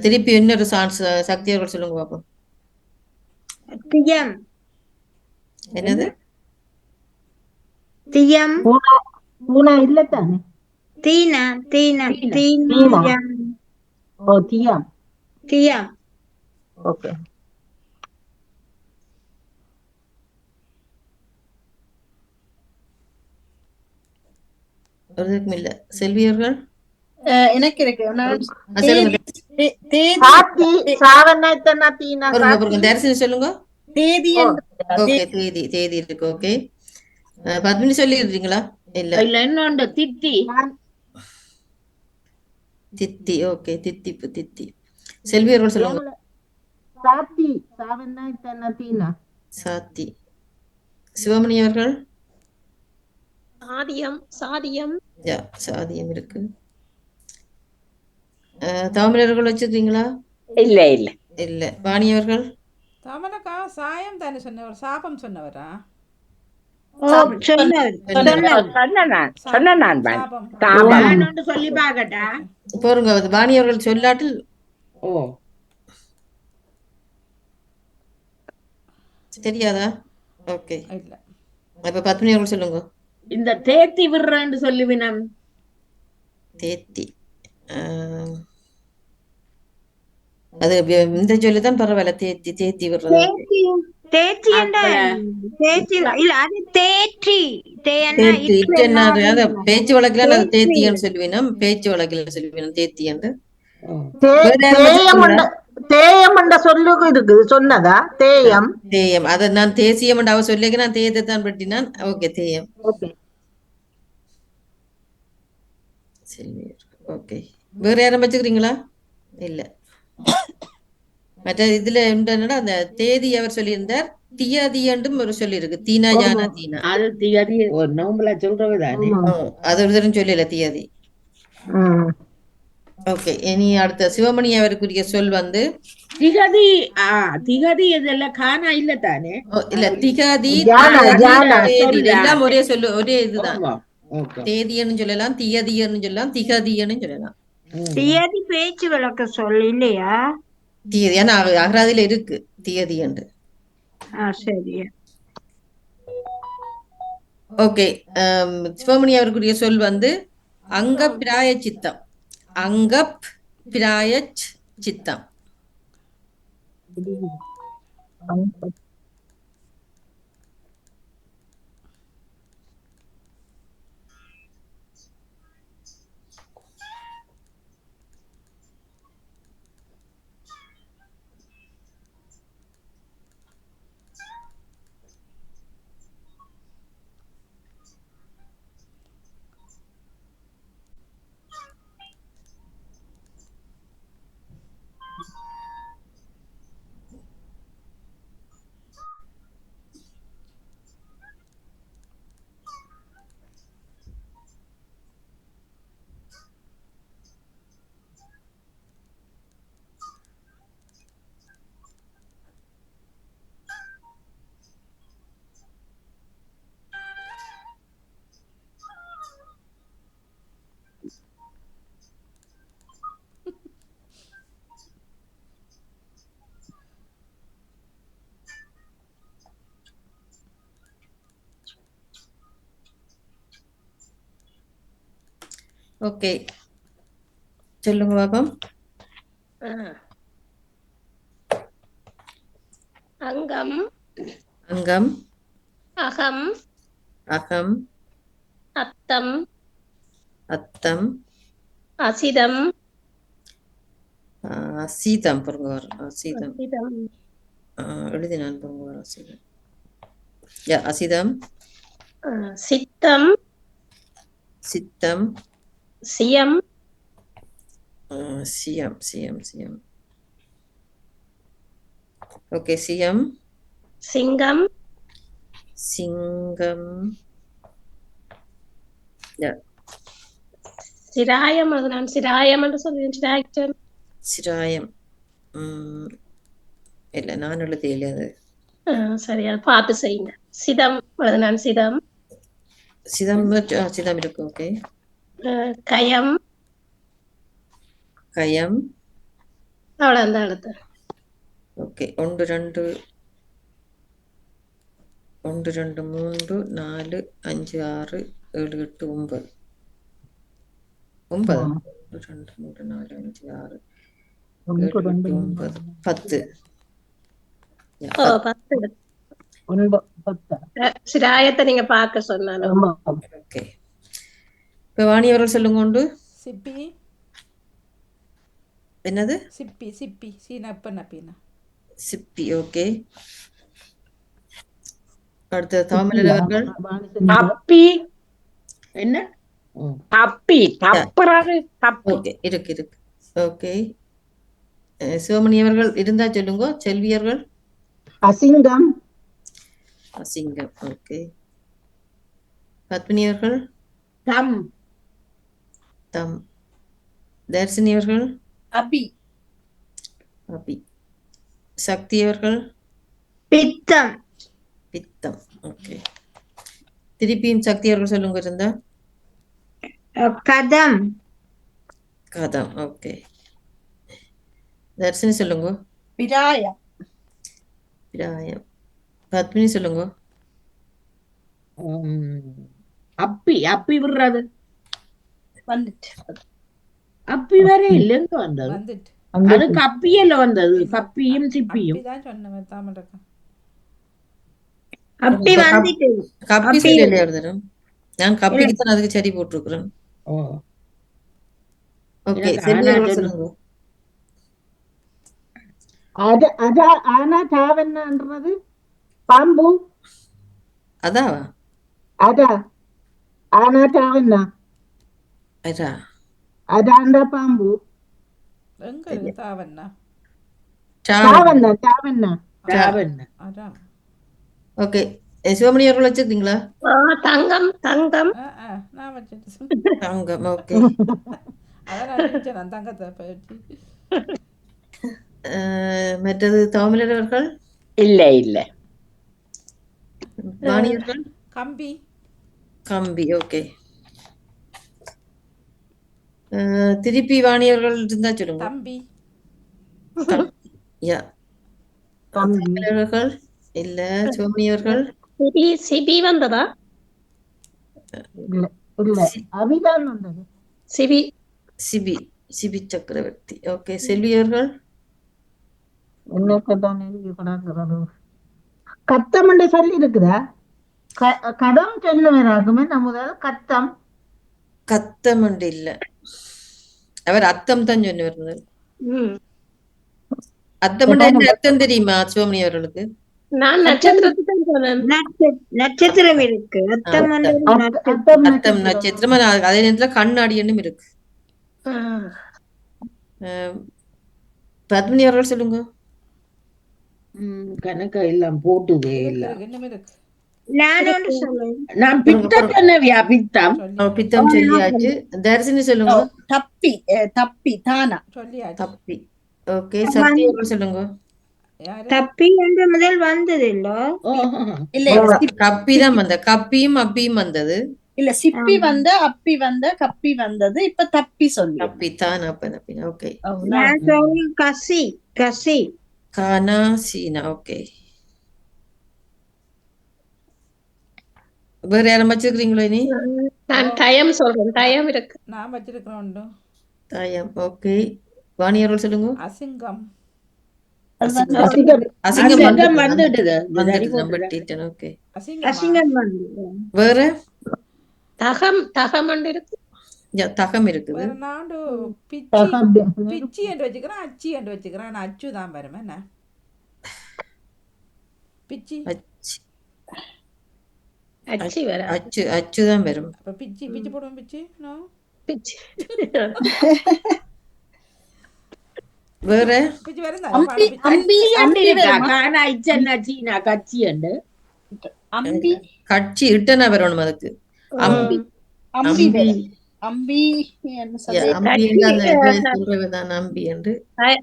திருப்பி இன்னொரு சான்ஸ் சக்தி அவர்கள் சொல்லுங்க பாப்போம். தியம். என்னது? தியம் பூனா பூனா இல்லத்தானே? தீனா தீனா தீனா. தீனம் ஓ தியாம். தியம் ஓகே. ஒருதுக்கும் இல்ல. செல்வியர்கள் எனக்கு இருக்கு நான் சொல்லுங்க. தேதி சாத்தி சாவண்ணா தீனா பொறுங்க சாத்தி. பொறுங்க. தரிசனம் சொல்லுங்க. தேதி ஓ ஓகே, தேதி தேதி இருக்கு. ஓகே, பத்மினி சொல்லிடுறீங்களா? இல்ல, இல்ல இன்னொன்று தித்தி. தித்தி. ஓகே, தித்திப்பு தித்தி. செல்வியர்கள் சொல்லுங்க. சாத்தி சாவண்ணா தீனா. சாத்தி. சிவமணி அவர்கள் சாதியம் சாதியம் யா, சாதியம் இருக்கு. தாமிரர்கள் வச்சிருக்கீங்களா? இல்ல இல்ல. இல்ல. வாணி அவர்கள் தமனக்கா சாயம் தானே சொன்னவர், சாபம் சொன்னவரா? ஓ சொன்னவர் சொன்னவர் சொன்ன நான் பாணி. சாபம். தாபம். நான் சொல்லி பாக்கட்டா? போருங்க. வாணி அவர்கள் சொல்லாட்டில் ஓ தெரியாதா? ஓகே, இல்ல. அப்ப பத்மினி அவர்கள் சொல்லுங்க. இந்த தேத்தி விடுறேன்னு சொல்லுவினம். தேத்தி. அது இந்த சொல்லிதான் பரவாயில்ல. தேத்தி தேத்தி விடுறது. தேச்சி தேச்சி என்றா தேச்சி இல்ல அது தேற்றி தேன்னா தேத்தி இப்ப என்ன அது பேச்சு வழக்கில் அது தேற்றி தேத்தின்னு சொல்லுவீனம். பேச்சு வழக்கில் சொல்லுவீனம் தேத்தி என்று. தேயம் என்ற சொல்லுக்கு இருக்குது. சொன்னதா தேயம்? தேயம். அதை நான் தேசியம் என்று அவ சொல்லிக்க நான் தேயத்தை தான் பட்டினான். ஓகே, தேயம். ஓகே. ஓகே, வேற யாரும் வச்சுக்கிறீங்களா? இல்ல. மற்ற இதுல என்னன்னா அந்த தேதி அவர் சொல்லியிருந்தார். தியாதி என்றும் ஒரு சொல்லி இருக்கு. தீனா ஜானா தீனா. அது திகதி ஒரு நோம்புல சொல்றதுதானே. அது ஒரு தரம் சொல்லல தியாதி. ஓகே, இனி அடுத்த சிவமணி அவருக்குரிய சொல் வந்து திகதி. திகதி இதெல்லாம் காணா இல்ல தானே. இல்ல, திகாதி ஜானா, ஜானா. தேதி எல்லாம் ஒரே சொல்லு, ஒரே இதுதான். ஓகே. தேதியன்னு சொல்லலாம், தியதியன்னு சொல்லலாம், திகதியன்னு சொல்லலாம். தியதி பேச்சு வழக்க சொல் இல்லையா? தியதி ஏன்னா அகராதியில இருக்கு தியதி என்று. சரி. ஓகே, சிவமணி அவருக்குரிய சொல் வந்து அங்க பிராய சித்தம். அங்க பிராய சித்தம். ஓகே, சொல்லுங்க பாப்போம். அங்கம் அங்கம், அகம் அகம், அத்தம் அத்தம், அசிதம் அசீதம். பொருங்க வரும் அசீதம். அசிதம் எழுதினான். பொருங்க வரும் அசீதம். யா, அசீதம். சித்தம் சித்தம், சியம் சியம் சியம் சியம். ஓகே, சியம். சிங்கம் சிங்கம். சிராயம். அது நான் சிராயம் என்று சொல்லுவேன். சிராய்ச்சல் சிராயம். இல்ல, நான் எழுதியில அது. சரி, அது பார்த்து செய்யுங்க. சிதம். அது நான் சிதம். சிதம். சிதம் இருக்கு. ஓகே, கயம். கயம். அவ்வளவு அந்த அடுத்து. ஓகே, 1 2 1 2 3 4 5 6 7 8 9 9 1 2 3 4 5 6 7 8 9 10 யா, ஓ 10. 10 சிராயத்தை நீங்க பார்க்க சொன்னாலும் ஓகே. இப்ப வாணி அவர்கள் சொல்லுங்க உண்டு. சிப்பி என்னது? சிப்பி சிப்பி சீனப்ப நப்பினா சிப்பி. ஓகே. அடுத்த தாமிரர் அவர்கள். அப்பி என்ன அப்பி தப்புறாரு தப்பி ஓகே, இருக்கு இருக்கு. ஓகே. சிவமணி அவர்கள் இருந்தா சொல்லுங்க. செல்வியர்கள். அசிங்கம். அசிங்கம். ஓகே. பத்மினி அவர்கள். தம் தம். தர்சினி அவர்கள். அபி அபி. சக்தி அவர்கள். பித்தம். பித்தம். ஓகே. திருப்பியும் சக்தி அவர்கள் சொல்லுங்க இருந்தா. கதம். கதம். ஓகே. தர்சினி சொல்லுங்க. பிராயம் பிராயம். பத்மினி சொல்லுங்க. அப்பி அப்பி விடுறது வந்துட்டு அப்பி வர இல்லைங்க வந்தது வந்துட்டு அது கப்பியல்ல வந்தது கப்பியும் சிப்பியும் அப்படிதான் சொன்னவன் தாமரக்கா. அப்படி வந்துட்டு கப்பி சொல்லலையா ஒரு தரம்? நான் கப்பிக்கு தான் அதுக்கு சரி போட்டிருக்கிறேன். ஓகே. எனக்கு செல்வி ஆனா அவர்கள் சொல்லுங்க. ஆனா தாவென்னன்றது பாம்பு. அதாவா? அதா ஆனா தாவென்னா அதா. அதாண்டா பாம்பு. எங்க இருக்கு தாவண்ணா? தாவென்னா தாவென்னா ராவண்ண அதான். ஓகே. சிவமணி அவர்கள் வச்சிருக்கீங்களா? தங்கம் தங்கம் நான் வச்சுட்டு தங்கம். ஓகே. அதான் நான் நினைச்சேன் நான் தங்கத்தை பற்றி. மற்றது தாமிரர் அவர்கள். இல்ல இல்ல வாணி அவர்கள். கம்பி. கம்பி. ஓகே. திருப்பி வாணி அவர்கள் இருந்தா சொல்லுங்க. தம்பி. யா. தாமிரர் அவர்கள் இல்ல. சிவமணி அவர்கள். சிபி வந்ததா? இல்ல அவிதான் வந்தது. சிபி சிபி. சிபி சக்கரவர்த்தி. ஓகே. செல்வி அவர்கள். என்னதான் எழுதி கொண்டாடுறது. கத்தம் என்று சொல்லி இருக்குதா? கடம் சொன்னவராகுமே முதல் கத்தம். கத்தம் உண்டு இல்ல. அவர் அத்தம் தான் சொன்னவர். அத்தம் என்ன அர்த்தம் தெரியுமா சிவமணி அவர்களுக்கு? நான் நட்சத்திரத்துக்கு தான் சொன்னேன். நட்சத்திரம் இருக்கு. அத்தம் அத்தம் நட்சத்திரம். அதே நேரத்துல கண்ணாடியன்னும் இருக்கு. பத்மினி அவர்கள் சொல்லுங்க. கணக்க எல்லாம் போட்டுதே இல்ல இன்னும் இருக்கு. நான் ஒன்று சொல்லுவேன். நான் பித்தம் சொன்னவியா பித்தம் பித்தம் சொல்லியாச்சு. தர்சினி சொல்லுங்க. தப்பி தப்பி தானா சொல்லியாச்சு. தப்பி. ஓகே. சக்தி அவர்கள் சொல்லுங்க. யாரு? தப்பி என்று முதல் வந்தது இல்ல. இல்ல கப்பி தான் வந்த. கப்பியும் அப்பியும் வந்தது. இல்ல சிப்பி வந்த அப்பி வந்த கப்பி வந்தது. இப்ப தப்பி சொல்லி கப்பி தான். ஓகே. நான் சொல்றேன் கசி. கசி. கானா சீனா. ஓகே. வேற யாரும் வச்சிருக்கீங்களோ இனி? நான் டயம் சொல்றேன். டயம் இருக்கு. நான் வச்சிருக்கிறேன் உண்டு. தாயம். ஓகே. வாணி அவர்கள் சொல்லுங்க. அசிங்கம். அசிங்கம் வந்துடுது வந்துட்டு. ஓகே. அசிங்கம் வந்து வேற தகம் தகம் இருக்கு. தகம் இருக்குது. வேற நாடு பிச்சி என்று வச்சுக்கிறேன். அச்சி என்று வச்சுக்கிறேன். நான் அச்சு தான் வரும். என்ன பிச்சி? அச்சி வர அச்சு தான் வரும். அப்ப பிச்சி பிச்சி போடுவோம். பிச்சி நோ பிச்சி. வேற பிச்சி வரும். கானா இச்சன்னா சீனா கட்சி உண்டு. அம்பி கட்சி இட்டனா வரணும் அதுக்கு. அம்பி. அம்பி அம்பி என்ன சொல்றது? அம்பி என்று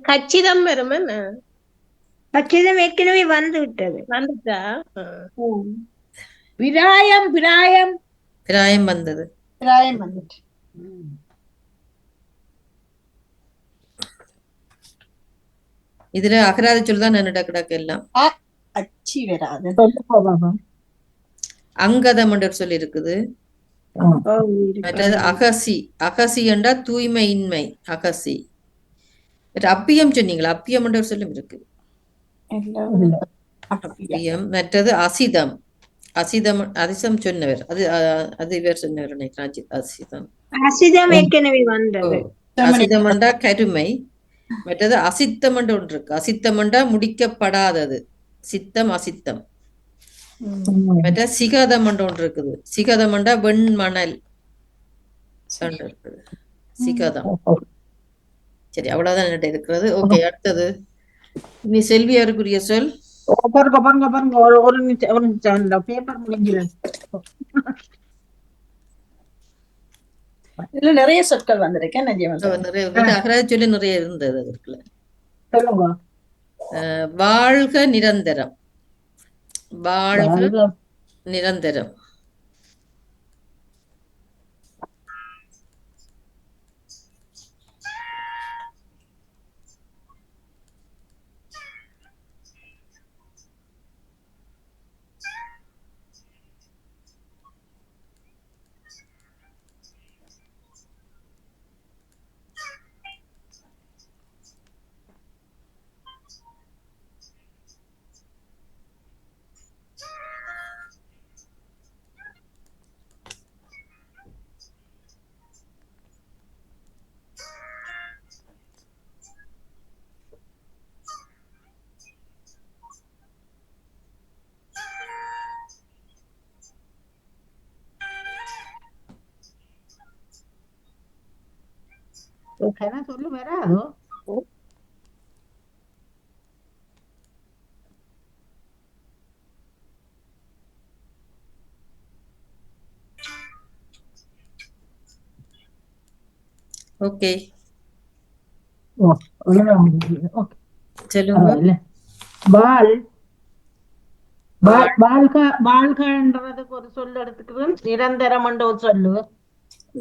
கச்சிதம் வரும். என்ன கச்சிதம் ஏற்கனவே வந்து விட்டது. வந்துட்டா? பிராயம் பிராயம் பிராயம் வந்தது. பிராயம் வந்துட்டு. இதுல அகராதி சொல்லுதான் நான் டக்கு எல்லாம். அச்சி வராது. அங்கதம் என்ற ஒரு சொல் இருக்குது. ஓ, இருக்கு. மற்றது அகசி. அகசி என்றா தூய்மையின்மை, அகசி. மற்ற அப்பியம் சொன்னீங்களா? அப்பியம் என்ற ஒரு சொல்லும் இருக்கு. அப்பியம். மற்றது அசிதம். அசிதம் அதிசம் சொன்னவர். அது இவர் சொன்னவர் நினைக்கிறேன். அசிதம். அசிதம் ஏற்கனவே வந்தது. அசிதம் என்றா கருமை. மற்றது அசித்தம் என்று ஒன்று இருக்கு. அசித்தம் என்றா முடிக்கப்படாதது. சித்தம் அசித்தம். மற்ற சிகதம் என்று ஒன்று இருக்குது. சிகதம் என்றா வெண்மணல் இருக்குது. சிகதம். சரி, அவ்வளவுதான் என்கிட்ட இருக்கிறது. ஓகே, அடுத்தது இனி செல்வியாருக்குரிய சொல். பாருங்க ஒரு நிமிஷம் இந்த பேப்பர் முடிஞ்சிடும். இதுல நிறைய சொற்கள் வந்திருக்கேன். நிறைய அகராதி சொல்லி நிறைய இருந்தது அதுக்குள்ள. சொல்லுங்க. வாழ்க நிரந்தரம். வாழ்க நிரந்தரம். சொல்லு வராதோ? ஓகே, சொல்லுங்க. வாழ்கன்றதுக்கு ஒரு சொல்லு எடுத்துக்கிறோம். நிரந்தரம் என்ற ஒரு சொல்லு.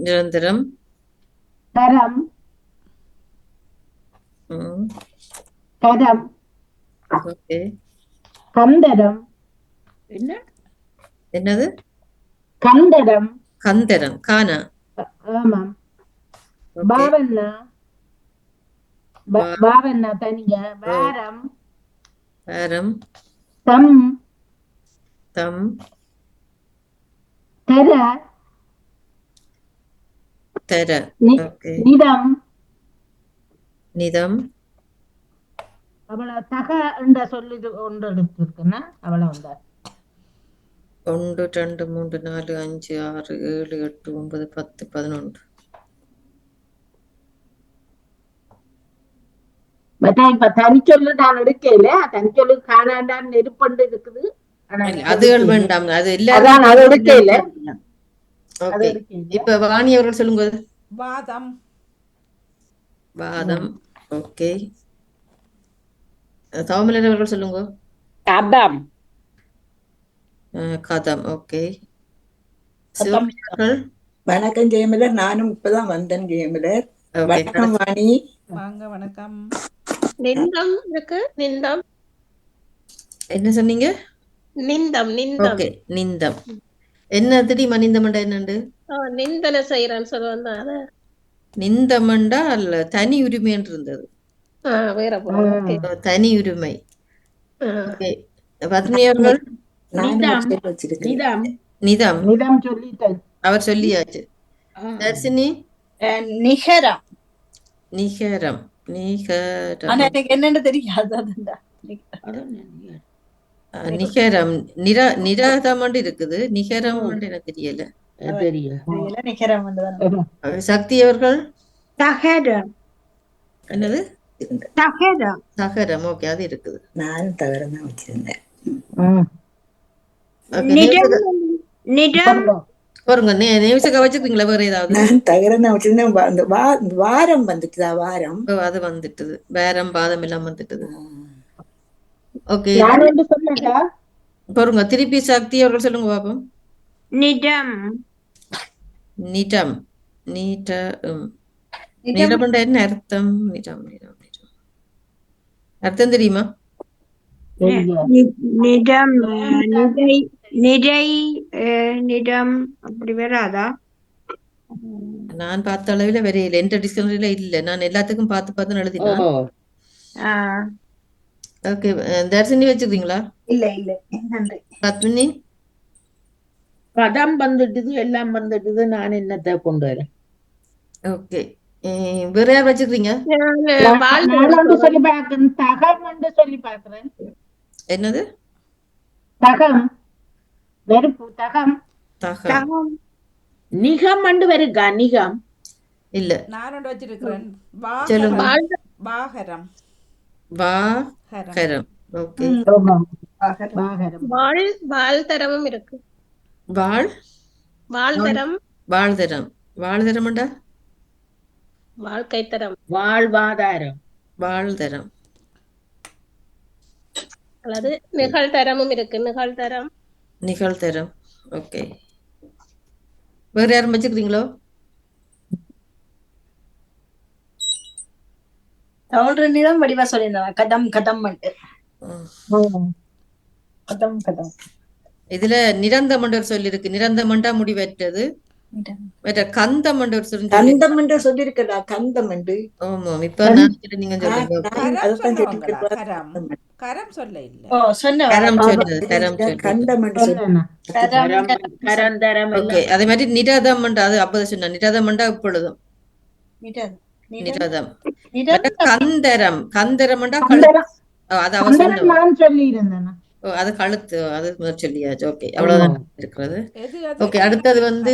நிரந்தரம். தரம். கரம். ஓகே. கந்தரம். என்னது? கந்தரம். கந்தரம். கானா. ஆமாம். பாவன்னா. பாவன்னா தனியா. வாரம். வாரம். தம். தம். தர. தர. நிதம். நிதம். அவளை தக என்ற சொல்லி ஒன்று எடுத்திருக்குன்னா அவளை வந்த 1 2 3 4 5 6 7 8 9 10 11. இப்ப தனிச்சொல்லு நான் எடுக்கல. தனிச்சொல்லு காணாண்டான் நெருப்பண்டு இருக்குது. அதுகள் வேண்டாம். அது எல்லாரும் அது எடுக்கல. இப்ப வாணி அவர்கள் சொல்லுங்க. வாதம். வாதம். ஓகே. தவமலர் அவர்கள் சொல்லுங்க. கதம். கதம். ஓகே. வணக்கம் ஜெயமலர். நானும் இப்பதான் வந்தேன் ஜெயமலர். வணக்கம் வாணி. வாங்க, வணக்கம். நிந்தம் இருக்கு. நிந்தம். என்ன சொன்னீங்க? நிந்தம். நிந்தம். ஓகே, நிந்தம். என்ன தெரியுமா நிந்தமண்டா என்னண்டு? நிந்தனை செய்யறான்னு சொல்லுவாங்க. நிந்தமண்டா அல்ல, தனி உரிமைன்னு இருந்தது. வேற தனி உரிமை. பத்மினி அவர்கள் நிதம். அவர் சொல்லியாச்சு. தர்சினி நிகரம். நிகரம். என்னன்னு தெரியாது. நிகரம். நிராதம் இருக்குது. நிகரம் எனக்கு தெரியல. சக்தி அவர்கள் என்னது? தகரம். ஓகே, அது இருக்குது. நான் தகரம் தான் வச்சிருந்தேன். நேவிசக்கா வச்சிருக்கீங்களா வேற ஏதாவது? நான் தகரம் தான் வச்சிருந்தேன். அந்த வாரம் வந்துட்டுதா? வாரம் அது வந்துட்டுது. வாரம் பாதம் எல்லாம் வந்துட்டுது. ஓகே, பாருங்க. திருப்பி சக்தி அவர்கள் சொல்லுங்க பாப்போம். நிடம். நிடம். நிடம் என்ன அர்த்தம்? நிடம். அர்த்தம் தெரியுமா? நிஜம் நிறை நிறை நிறம் அப்படி வராதா? நான் பார்த்த அளவுல வரையில எந்த டிக்ஷனரியில இல்ல. நான் எல்லாத்துக்கும் பார்த்து பார்த்து எழுதினேன். ஆ, ஓகே, தர்ஷினி வச்சிருக்கீங்களா? இல்ல இல்ல நன்றி. பத்மினி பதம் வந்துட்டுது, எல்லாம் வந்துட்டுது. நான் என்னத்தை கொண்டு வரேன்? ஓகே, வேற யார் வச்சிருக்கீங்க? நான் சொல்லி பார்க்கிறேன், தகம் என்று சொல்லி பார்க்கிறேன். என்னது? தகம், வெறுப்பு தகம். தகம் நிகம் அண்டு வருகா? நிகம் இல்ல. நான் ஒன்று வச்சிருக்கிறேன். சொல்லுங்க. வாகரம். வாகரம். ஓகே. வாகரம். வாழ் தரமும் இருக்கு. வாழ்தரம், வாழ்தரம். வாழ்தரம்டா வாழ்க்கை தரம், வாழ்வாதாரம். வாழ்தரம். அல்லது நிகழ்தரமும் இருக்கு. நிகழ்தரம், நிகழ்தரம். ஓகே, வேற யாரும் வச்சுக்கிறீங்களோ? ஒன்று நிறம் வடிவா சொல்லியிருந்தேன். கதம் கதம் கதம் கதம். இதுல நிரந்தமண்டர் சொல்லி இருக்கு. நிரந்தமண்டா முடிவற்றது. கந்தம் என்று சொல்லி கந்தம் என்று சொல்லிருக்கா? கந்தம் என்று. ஆமா, இப்ப நான் நீங்க சொல்றீங்க. கரம் சொல்ல இல்ல. கரம் சொன்னது. கரம் கந்தம் என்று கரந்தரம். ஓகே, அதே மாதிரி நிரதம் அது அப்பதான் சொன்ன. நிரதம்ண்டா இப்பொழுதும் நிரதம். கந்தரம். கந்தரம்ண்டா அது அவ சொன்ன. நான் சொல்லி இருந்தேன். அது கழுத்து. அது சொல்லியாச்சு. ஓகே, அவ்வளவுதான் இருக்கிறது. ஓகே, அடுத்தது வந்து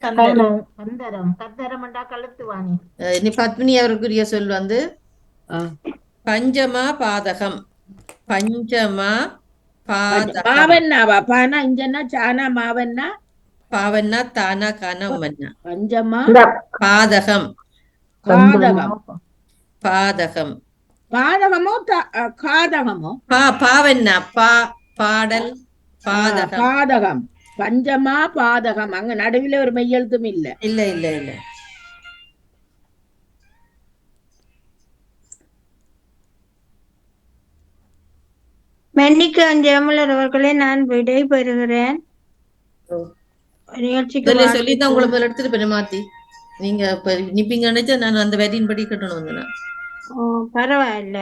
கந்தரம். கந்தரம்ண்டா கழுத்து வாணி. இனி பத்மினி அவருக்குரிய சொல் வந்து பஞ்சமா பாதகம். பஞ்சமா பாதகம். மாவன்னாவா? பானா இஞ்சன்னா சானா மாவன்னா பாவன்னா தானா கானா மன்னா. பஞ்சமா பாதகம். பாதகம். பாதகம். பாதகமோ காதகமோ? பாவன்னா பாடல் பாதகம். பாதகம். பஞ்சமா பாதகம். அங்க நடுவில் ஒரு மெய்யெழுத்தும் இல்ல. இல்ல இல்ல இல்ல. மன்னிக்க ஜெயமலர் அவர்களே, நான் விடை பெறுகிறேன். நிகழ்ச்சிக்கு சொல்லிதான் உங்களை முதல்ல எடுத்துட்டு போய் மாத்தி நீங்க இப்ப நிப்பீங்க நினைச்சா நான் அந்த வரியின் படி கட்டணும் வந்து. பரவாயில்ல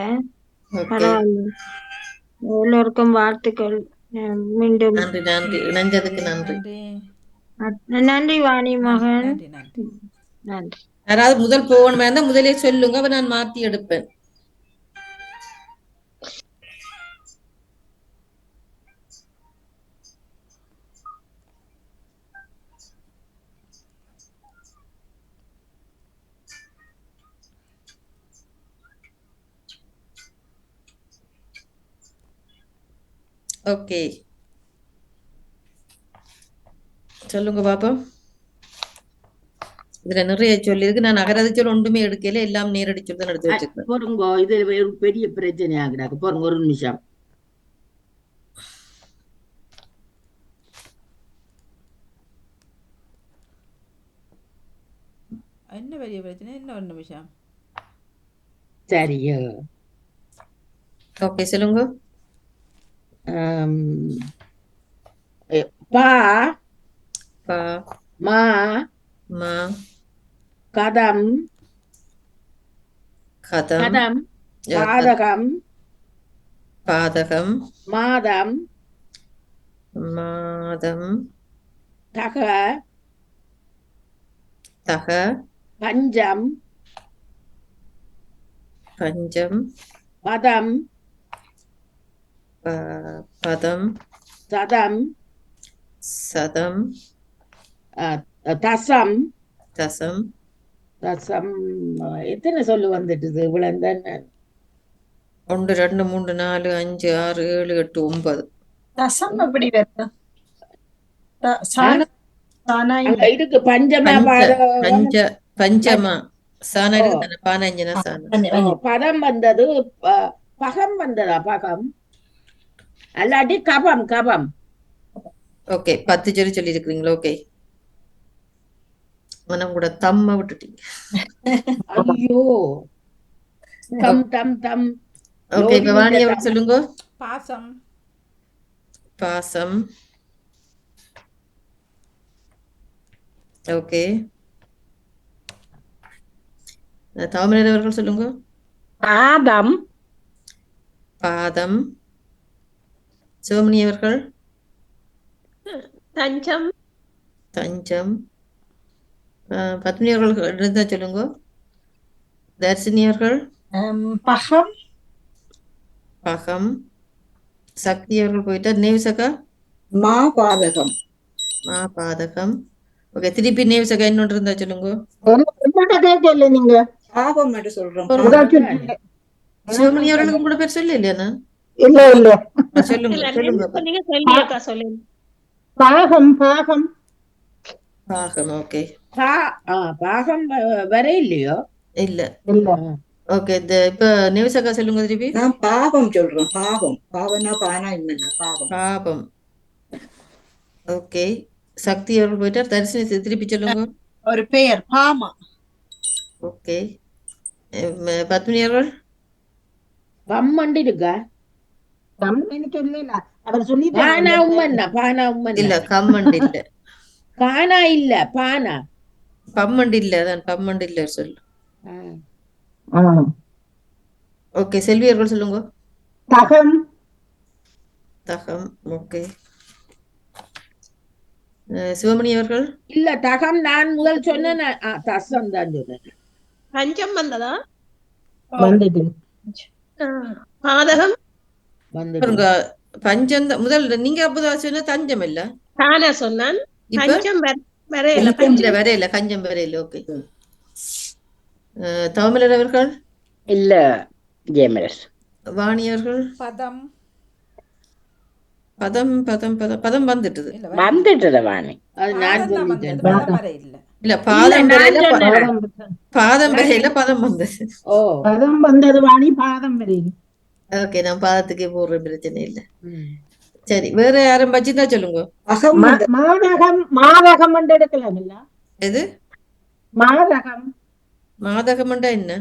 பரவாயில்ல. எல்லோருக்கும் வாழ்த்துக்கள். மீண்டும் நன்றி. நன்றி, இணைஞ்சதுக்கு நன்றி. நன்றி வாணி மகன். நன்றி. யாராவது முதல் போகணுமா இருந்தா முதலே சொல்லுங்க, அப்ப நான் மாத்தி எடுப்பேன். ஓகே, சொல்லுங்க பாப்போம். இதுல நிறைய சொல்லி இருக்கு. நான் அகராதி சொல் ஒன்றுமே எடுக்கல, எல்லாம் நேரடி சொல் தான் எடுத்து வச்சிருக்கேன். போருங்க, இது ஒரு பெரிய பிரச்சனை ஆகுறாங்க. போருங்க, ஒரு நிமிஷம். என்ன பெரிய பிரச்சனை? என்ன ஒரு நிமிஷம். சரியோ? ஓகே, சொல்லுங்க. பா பா மா மா கதம் கதம் கதம் பாதகம் பாதகம் மாதம் மாதம் தக தக பஞ்சம் பஞ்சம் பதம் பதம் சதம் சதம் தசம் தசம் தசம். எத்தனை சொல்லு வந்துட்டுது? இவ்வளவு 1 2 3 4 5 6 7 8 9. தசம் எப்படி வருது? இதுக்கு பஞ்சமா பஞ்சமா சானா இருக்கு. பானஞ்சனா சானா. பதம் வந்தது. பகம் வந்ததா? பகம் அல்லாட்டி கபம். கபம். ஓகே, 10 சொல்லி இருக்கிறீங்களா? ஓகே, மனம் கூட தம்ம விட்டுட்டீங்க. ஐயோ, கம் டம் டம். ஓகே இப்ப வாணி அவர்கள் சொல்லுங்க. பாசம். பாசம். ஓகே தாமரை அவர்கள் சொல்லுங்க. பாதம். பாதம். சிவமணி அவர்கள் தஞ்சம். தஞ்சம். பத்மினி அவர்கள் இருந்தா சொல்லுங்க. தர்சினி அவர்கள் பகம். பகம். சக்தி அவர்கள் போயிட்டா. நேவிசகா மா பாதகம். மா பாதகம். ஓகே திருப்பி நேவிசகா இன்னொன்று இருந்தா சொல்லுங்க. என்னட்ட கேட்கல நீங்க பாவம் என்று சொல்றோம். சிவமணி அவர்களுக்கு கூட பேர் சொல்ல இல்லையா? இல்ல இல்ல சொல்லுங்க இல்ல, சொல்லுங்க. என்ன சொன்னீங்க? சொல்லியக்கா சொல்லுங்க. பாகம் பாகம் பாகம். ஓகே பாகம் வர இல்லையோ? இல்ல இல்ல ஓகே இப்ப நேவிசகா சொல்லுங்க திருப்பி. நான் பாவம் சொல்றோம். பாவம். பாவனா பானா இல்லைன்னா பாவம். பாபம். ஓகே சக்தி அவர்கள் போயிட்டார். தரிசனி திருப்பி சொல்லுங்க. ஒரு பெயர் பாமா. ஓகே பத்மினி அவர்கள் பம்மண்டு இருக்கா? தமிழ் சொல்லல அவர் பானா சொல்லிட்டாங்க உம்மன்னா, பானா உம்மன்னா. இல்ல கம்மண்டு இல்ல. கானா இல்ல, பானா. பம்மண்டு இல்ல. அதான் பம்மண்டு இல்ல சொல்லு. ஆ. ஓகே செல்வி அவர்கள் சொல்லுங்க. தகம் தகம். ஓகே சிவமணி அவர்கள் இல்ல தகம் நான் முதல் சொன்னேன். தசம் தான் சொன்னேன். பஞ்சம் வந்ததா? வந்தது பாதகம். வந்து பாருங்க பஞ்சம் முதல் நீங்க அப்பதான் சொன்ன தஞ்சம் இல்ல. தானா சொன்னான். இப்ப பஞ்சம் வரையில. இல்ல பஞ்சம் வரையில கஞ்சம் வரையில. ஓகே தமிழர் அவர்கள் இல்ல ஜெயமலர். வாணி அவர்கள் பதம். பதம். பதம் பதம் பதம் வந்துட்டுது. இல்ல வந்துட்டத வாணி. அது நான் பாதம் தான் சொல்லிட்டேன். வந்தது, பதம் வரை இல்ல. இல்ல பாதம் நான் வரையில சொன்னேன். பாதம் வரையில பதம் வந்தது. ஓ பதம் வந்தது வாணி பாதம் வரையில் ஓகே நான் பாதத்துக்கே போடுற பிரச்சனை இல்ல. ம். சரி வேற யாரும் பச்சிதான் சொல்லுங்க. அகம் வந்து மாதகம் மாதகம் என்று எடுக்கலாம் இல்ல எது மாதகம் மாதகம்ண்டா என்ன?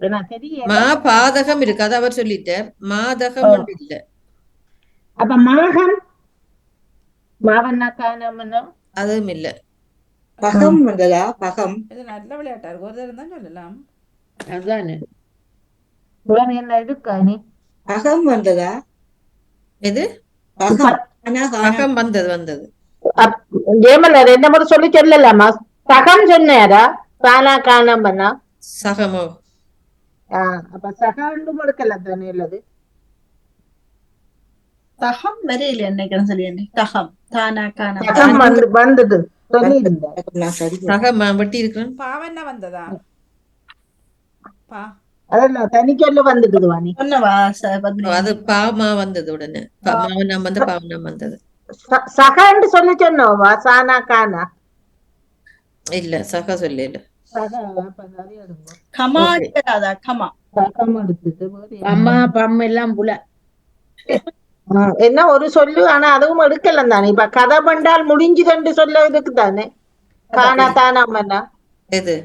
நான் தெரியல மா பாதகம் இருக்கு அது அவர் சொல்லிட்டார். மாதகம் இல்ல. அப்ப மாகம் மாவண்ணா காணமனோ அதுவும் இல்ல. பகம் வந்ததா? பகம். இது நல்ல விளையாட்டா இருக்கு, ஒரு தடவை தான் சொல்லலாம். அதானே. வேற என்ன இருக்கா நீ பகம் வந்ததா? எது பகம். ஆனா காணா. பகம் வந்தது வந்தது. ஜெயமலர் என்ன மட்டும் சொல்லி சொல்லலாமா? சகம் சொன்னாரா? காணா காணமனா? சகமோ அப்ப சகாண்டு எடுக்கலாம் தானே உள்ளது. தகம் வரையில என்னைக்குன்னு சொல்லி தகம் தானா காணா. சகம் வந்தது சொல்லி இருந்தேன். நான் சரி. சகம வெட்டி இருக்கிறேன். பாவன்னா வந்ததா? பா அதெல்லாம் தனி சொல்ல வந்துடுது வாணி. சொன்னவா பத்மினி? அது பாவமா வந்தது உடனே மாவனம் வந்து பாவனம் வந்தது. சகாண்டு சொல்லி சொன்னோவா? சானா காணா இல்ல சக சொல்ல இல்ல. சகா அப்ப நிறைய இருக்கும். Comma Okay. அதாதா கமா. சகம் எடுத்துட்டு வேற என்ன? அம்மா பம் எல்லாம் புல. என்ன ஒரு சொல்லு, ஆனா அதுவும் எடுக்கலாம் தானே. இப்ப கதை பண்ணால் முடிஞ்சுதுன்னு சொல்ல இதுக்கு தானே. காணா தானாமன்னா எது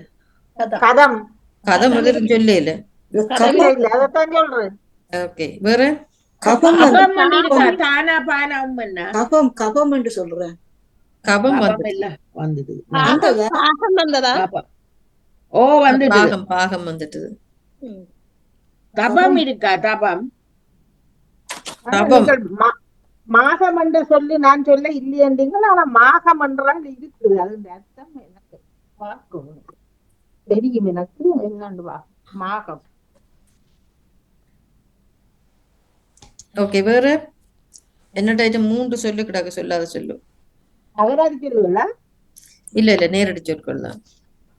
கதம் கதை முதல் சொல்ல இல்ல. இல்ல இல்ல அதைத்தான் சொல்றேன். ஓகே வேற கபம் வந்து கபம் வந்து இருக்கா? தானா பானா உம்மன்னா. கபம் கபம் என்று சொல்றேன். கபம் கபம் வந்து எல்லாம் வந்தது. வந்ததா? பாகம் வந்ததா? கபம். ஓ வந்தது. பாகம் பாகம் வந்துட்டுது. தபம் இருக்கா? தபம். ஆனா கபம். நீங்கள் மாகம் என்று சொல்லி நான் சொல்ல இல்லையன்றீங்க. ஆனா மாகம் என்றால் இருக்குது. அது அர்த்தம் எனக்கு பார்க்கும் தெரியும். எனக்கு என்னண்டு மாகம். ஓகே வேற என்ன டைட்டம்? 3 சொல்லு கிடாக்க சொல்லாத சொல்லு. அகராதி சொல்லுங்களா? இல்ல இல்ல நேரடி சொற்கள் தான்.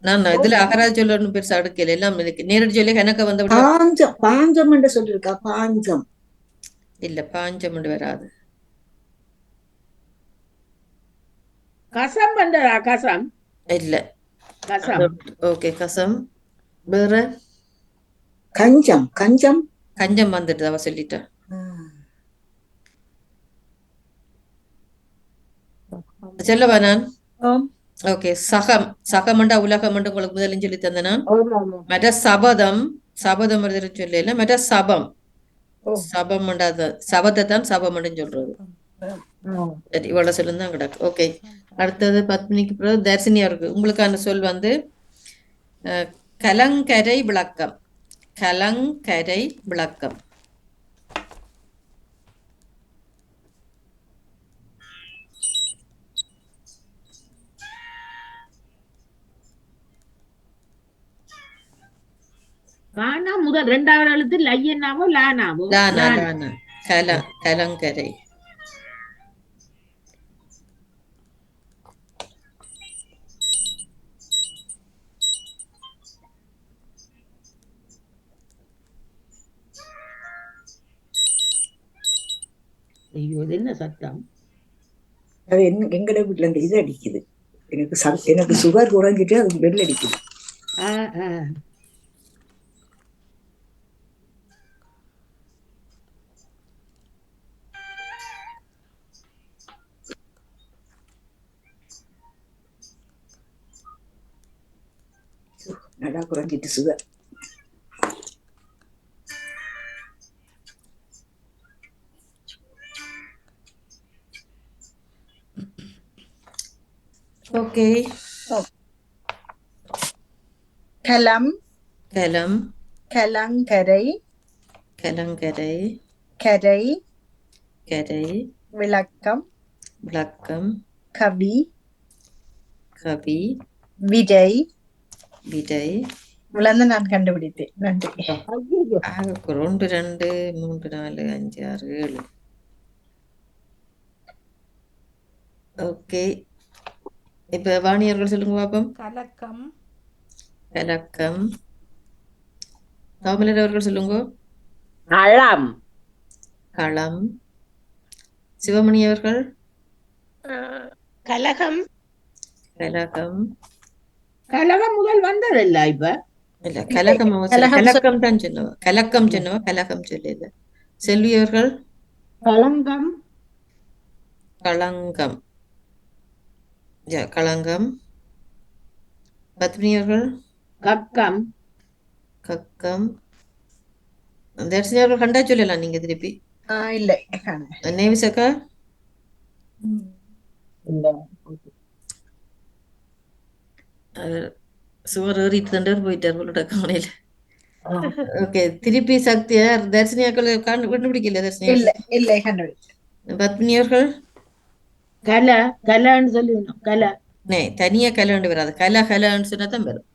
நான் இதுல அகராதி சொல்லணும் பெருசா அடுக்கல. எல்லாம் இருக்கு. நேரடி சொல்லி கணக்க வந்த விட பாஞ்சம். பாஞ்சம் என்று சொல்லிருக்கா? பாஞ்சம். இல்ல பாஞ்சம் வராது. கசம் வந்ததா? கசம் இல்ல. கசம். ஓகே கசம். வேற கஞ்சம். கஞ்சம். கஞ்சம் வந்துட்டு அவ சொல்லிட்டா. சொல்லவா நான்? ஓகே சகம். சகமண்டா உலகமண்டு உங்களுக்கு முதலில் சொல்லி தந்த நான். மற்ற சபதம். சபதம் சொல்லல. மற்ற சபம். சபம்ண்டா சபத்தை தான் சபம்னு சொல்றது. சரி, இவ்வளவு சொல்லும் தான் கிடக்கு. ஓகே, அடுத்தது பத்மினிக்கு பிறகு தர்சினி அவருக்கு. உங்களுக்கான சொல் வந்து கலங்கரை விளக்கம். கலங்கரை விளக்கம். கானா முதல் 2வது எழுத்து லையனாவோ லானாவோ? Lana Lana. கலங்கரை. ஐயோ, இது என்ன சத்தம்? அது எங்கட வீட்டுல இருந்து இது அடிக்குது. எனக்கு சுகர் குறைஞ்சிட்டு அது வெள்ள அடிக்குது. நடா குறைஞ்சிட்டு சுகர். ஓகே. கலம் கலம். கலங்கரை கலங்கரை. கரை கரை. விளக்கம் விளக்கம். கவி கவி. விடை விடை. இவ்வளவு நான் கண்டுபிடித்தேன். நன்றி. 1 2 3 4 5 6 7. ஓகே, இப்ப வாணியர்கள் சொல்லுங்க பாப்போம். கலக்கம். கலக்கம். தாமலர் அவர்கள் சொல்லுங்க. களம். களம். சிவமணி அவர்கள். கலகம். கலகம். கலகம் முதல் வந்ததில்ல இப்ப. இல்ல, கலகம் கலக்கம் தான் சொன்னவா. கலக்கம் சொன்னவா, கலகம் சொல்லல. செல்வி அவர்கள். களங்கம். களங்கம். களங்கம். பத்மினி அவர்கள். கக்கம். கக்கம். தர்சினி அவர்கள் கண்டா சொல்லலாம் நீங்க திருப்பி. இல்ல நேவிசக்கா. சுவர் ஏறிட்டு தண்டவர் போயிட்டார் போல காணையில. ஓகே, திருப்பி சக்தியா தர்சினியாக்கள் கண்டுபிடிக்கல. தர்சினி இல்ல கண்டுபிடிச்சு. பத்மினி அவர்கள். கலன்னு சொல்லிடணும். கல தனியா கலண்டு வராது. கலன்னு சொன்னா தான் வரும்.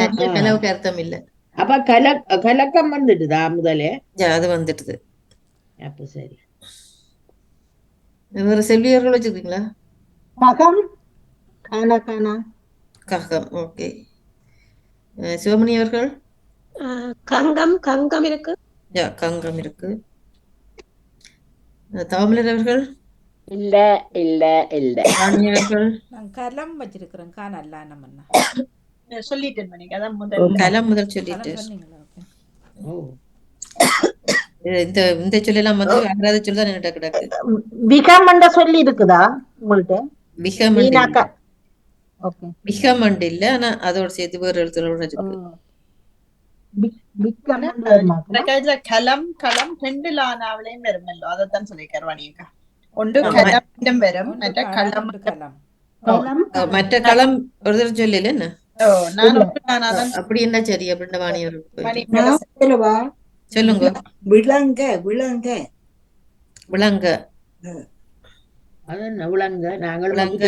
தனியா கலவுக்கு அர்த்தம் இல்ல. அப்ப கலக்கம் வந்துட்டுதா முதலே? அது வந்துட்டுது. அப்ப சரி. வேற செல்வி அவர்கள் வச்சிருக்கீங்களா? ககம். கானா கானா. ககம். ஓகே. சிவமணி அவர்கள். கங்கம். கங்கம் இருக்கு. கங்கம் இருக்கு. தாமலர் அவர்கள். இல்ல இல்ல இல்ல. வாணி அவர்கள். நான் கலம் வச்சிருக்கிறேன். காணல்லா நம்ம சொல்லிட்டேன் மணிக்கு. அதான் முதல் கலம் முதல் சொல்லிட்டு. சொன்னீங்களா? இந்த சொல்லலாம் வந்து அகராத சொல்லுதான் என்கிட்ட கிடக்கு. விகமண்ட சொல்லி இருக்குதா உங்கள்ட்ட? விகமண்ட். ஓகே. விகமண்ட் இல்ல, ஆனா அதோட சேர்த்து வேறு எழுத்துல இருக்கு. கலம் கலம் 2 லானாவிலையும் வருமல்லோ, அதைத்தான் சொல்லி கருவாணியக்கா. ஒன்று கலம் வரும், மற்ற களம். மற்ற களம் ஒரு தடவை சொல்லல என்ன? அப்படி என்ன சரி அப்படின்ற வாணியவர் சொல்லுங்க. விளங்க விளங்க விளங்க. அது என்ன விளங்க? நாங்கள் விளங்க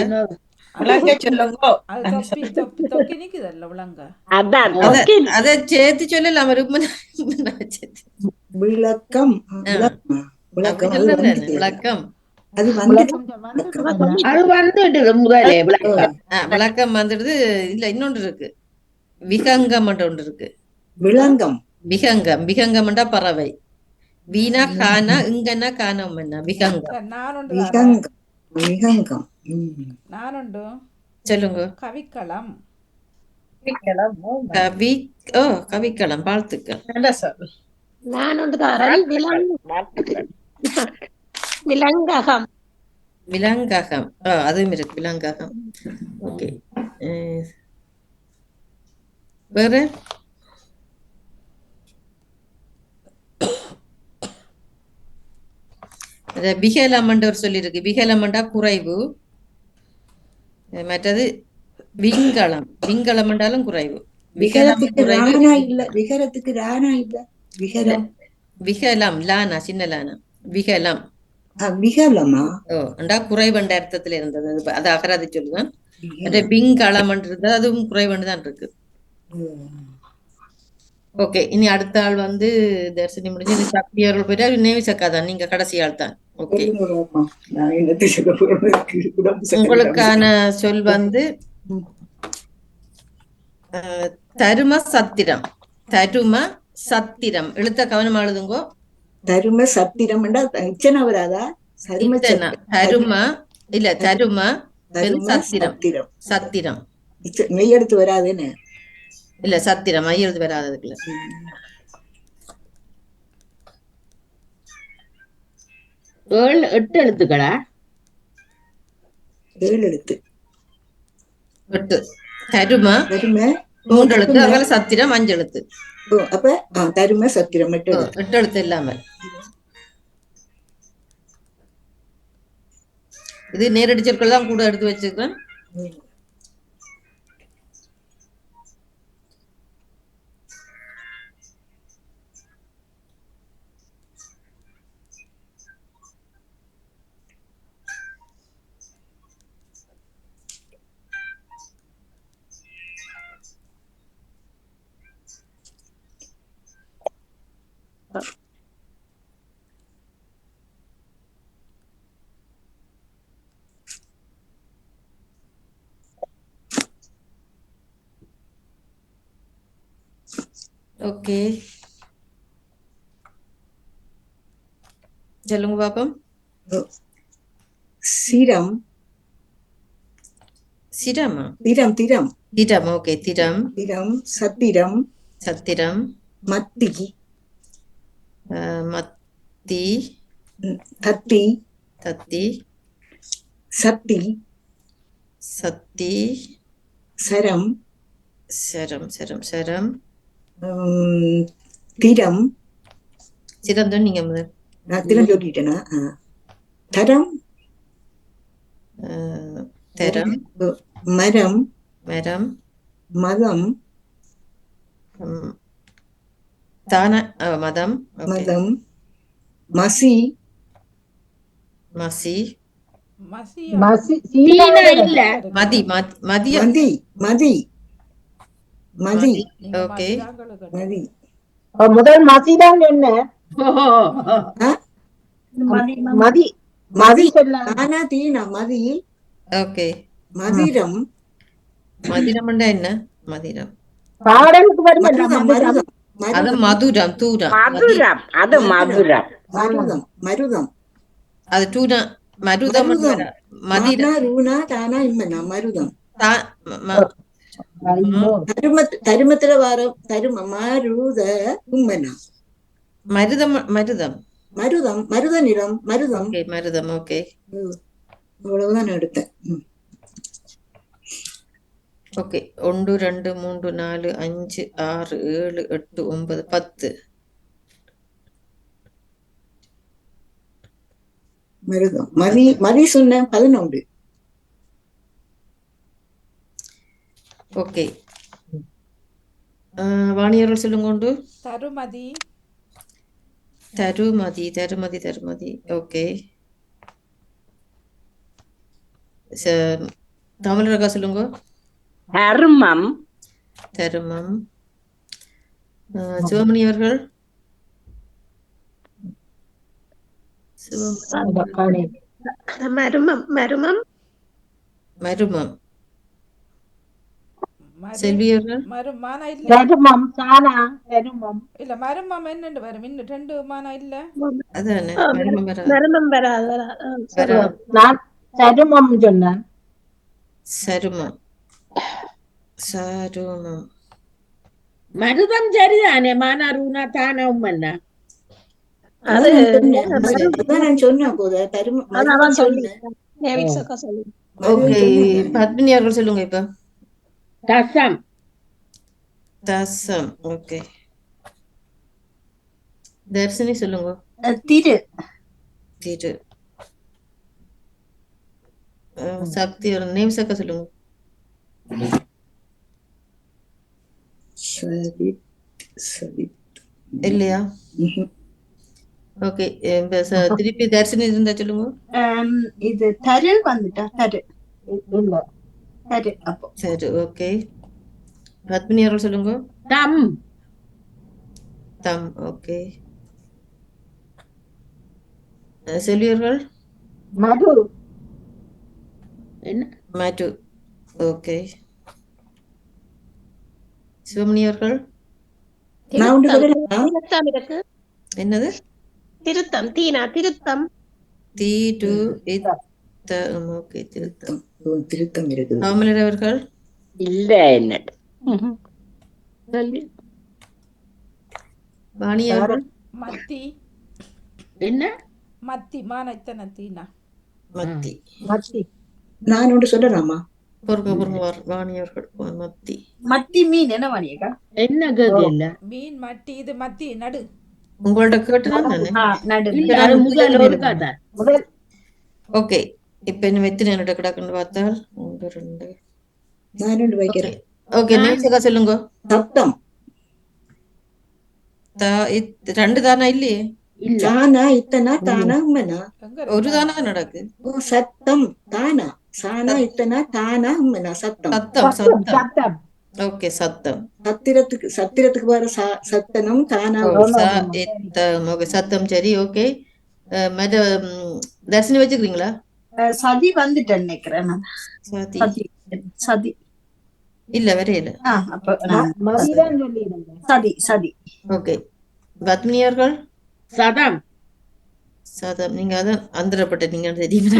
சொல்லுங்க. அத சேர்த்து சொல்லலாம். விளக்கம். விளக்கம். அது வந்து அது வந்துடுது முதலே. விளக்கம் வந்துடுது. இல்ல, இன்னொன்று இருக்கு. விகங்கம் ஒன்று இருக்கு. விளங்கம். விகங்கம். விகங்கம்டா பறவை. வீணா கானா இங்கன்னா கானம் என்ன விகங்கம். விகங்கம். விகங்கம். நானுண்டு. சொல்லுங்க. கவிக்களம். கவி. கவிக்களம். வாழ்த்துக்கள். நான் ஒன்று தாரன். விலங்ககம். விலங்ககம். அதுவும் இருக்கு. விலங்ககம். ஓகே. வேற விகலம் என்ற ஒரு சொல்லி இருக்கு. விகலம்ண்டா குறைவு. மற்றது விங்களம். விங்களம் என்றாலும் குறைவு. விகலம் விகரத்துக்கு குறைவு. ராணா இல்ல, விகரத்துக்கு ராணா இல்ல, விகரம். விகலம் லானா சின்ன லானா விகலம். விகலமா? ஓண்டா குறைவண்ட அர்த்தத்துல இருந்தது. அது அகராதி சொல்லுதான். விங்களம் என்றது அதுவும் குறைவண்டு தான் இருக்கு. ஓகே, இனி அடுத்த ஆள் வந்து தர்சினி முடிஞ்சு இனி சக்தி அவர்கள் போயிட்டா நேவி சக்காதான். நீங்க கடைசி ஆள் தான். ஓகே, உங்களுக்கான சொல் வந்து தரும சத்திரம். தரும சத்திரம். எழுத்த கவனமா எழுதுங்கோ. தரும சத்திரம் இச்சனா வராதா? தரும இல்ல, தரும சத்திரம். சத்திரம் மெய் எடுத்து வராதுன்னு இல்ல, சத்திரம் மெய் எழுத்து வராததுக்குள்ள. 8 எழுத்துக்களா? 7 எழுத்து. 8. தரும 3 எழுத்து. அதனால சத்திரம் 5 எழுத்து. அப்ப தரும சத்திரம் 8 எழுத்து இல்லாம. இது நேரடி சொற்கள் தான் கூட எடுத்து வச்சிருக்கேன். ஓகே, சொல்லுங்க பாப்போம். சிரம். சிரமா? திரம் திரம் திரம். ஓகே, திரம். திரம். சத்திரம். சத்திரம். மத்தி. மத்தி. தத்தி. தத்தி. சத்தி. சத்தி. சரம். சரம். சரம். சரம். திரம். சிரம் தான் நீங்க முதல். நான் திரம் சொல்லிட்டேனா? தரம். தரம். மரம். மரம். மதம். தான மதம். மதம். மசி. மசி. இல்ல, மதி. மதி. மதி. மதி. மதி. ஓகே, மதி. முதல் மசிதான் என்ன? மதி. மதி ஆனா தீனா மதி. ஓகே. மதிரம். மதிரம் என்ன? மதிரம் பாடலுக்கு மருதம். அது மதுரம். தூரம். மதுரம். அது மதுரம். மருதம். மருதம். அது தூரம். மருதம். மதிரம். ரூனா தானா இம்மனா மருதம். தருமத்துல வார தரும மருத உம்மனா மருதம். மருதம். மருதம். மருத நிறம். மருதம். மருதம். ஓகே, இவ்வளவுதான் எடுத்தேன். ஓகே. 1 2 3 4 5 6 7 8 9 10. மருதம். மதி. மதி சொன்ன 11. ஓகே, வாணியர்கள் சொல்லுங்க. உண்டு. தருமதி. தருமதி. தருமதி. தருமதி. ஓகே, தமிழர்கள் சொல்லுங்க. தர்மம். தருமம். சிவமணி அவர்கள். மருமம். மருமம். மருமம். செல்வி அவர்கள். மருமானா இல்ல. தருமம். சானா. தருமம் இல்ல, மருமம் என்னண்டு வரும். இன்னும் 2 மானா இல்ல. அதானே மருமம் வராது. மருமம் வராது. வராது. நான் தருமம் சொன்னேன். சருமம். சருமம். மருதம் சரிதானே? மானா ரூனா தானா உம்மன்னா? அது நான் சொன்னேன் போத அதான் சொல்லி. ஓகே, பத்மினி அவர்கள் சொல்லுங்க இப்ப. தசம். தசம். ஓகே, தர்ஷினி சொல்லுங்க. திரு. திரு. சக்தி ஒரு நேம் சக்க சொல்லுங்க. சரி சரி இல்லையா? ஓகே. திருப்பி தர்ஷினி இருந்தா சொல்லுங்க. இது தருள் வந்துட்டா தரு இல்ல தரு அப்போ சரி, ஓகே. பத்மினி அவர்கள் சொல்லுங்க. தம் தம், ஓகே. செல்வியர்கள் மது என்ன மேட்டு, ஓகே. சிவமணி அவர்கள் நான் ஒன்று திருத்தம் சொல்லலாம். திருத்தம் இருக்கு. என்னது? திருத்தம் தீனா திருத்தம். தி டு இத், ஓகே. திருத்தம். திருத்தம் இருக்குது. ராமலர் அவர்கள் இல்ல என்னட்டு சொல்லி வாணி அவர்கள் மத்தி என்ன மத்தி மானத்தன தீனா மத்தி. மத்தி நான் ஒன்று சொல்லலாமா? பொறுங்க வாணி அவர்கள் மத்தி. மத்தி மீன் என்ன வாணியக்கா? என்ன கேட்கல மீன் மட்டி இது மத்தி நடு உங்கள்ட்ட கேட்டுதான் தானே. நடு இல்ல அது முதல் ஒரு கதை. முதல் ஓகே. இப்ப என்ன எத்தனை என்னோட கிடக்குன்னு பார்த்தால் 1 2. நான் ஒன்று வைக்கிறேன். ஓகே, நேம் சக்கா சொல்லுங்க. சத்தம். ரெண்டு தானா இல்லையே? இல்ல தானா இத்தனா தானா உம்மனா. எங்க ஒரு தானா நடக்கு. ஓ சத்தம் தானா சானா இத்தனா தானா உம்மனா சத்தம். சத்தம் சத்தம் சத்தம். சத்தம் ஓகே, சத்தம். சத்திரத்துக்கு வர சத்தனம் தானா. ஓகே, சத்தம். சரி, ஓகே. மற்ற தர்ஷினி வச்சுக்கிறீங்களா? சதி வந்துட்டேன் நினைக்கிறேன் நான். சதி சதி சதி இல்ல, வரையில. அப்ப நான் மதிதான் சொல்லிடுங்க. சதி சதி ஓகே. பத்மினி அவர்கள் சதம் சதம். நீங்க அதான் அந்தரப்பட்ட நீங்க தெரியும்.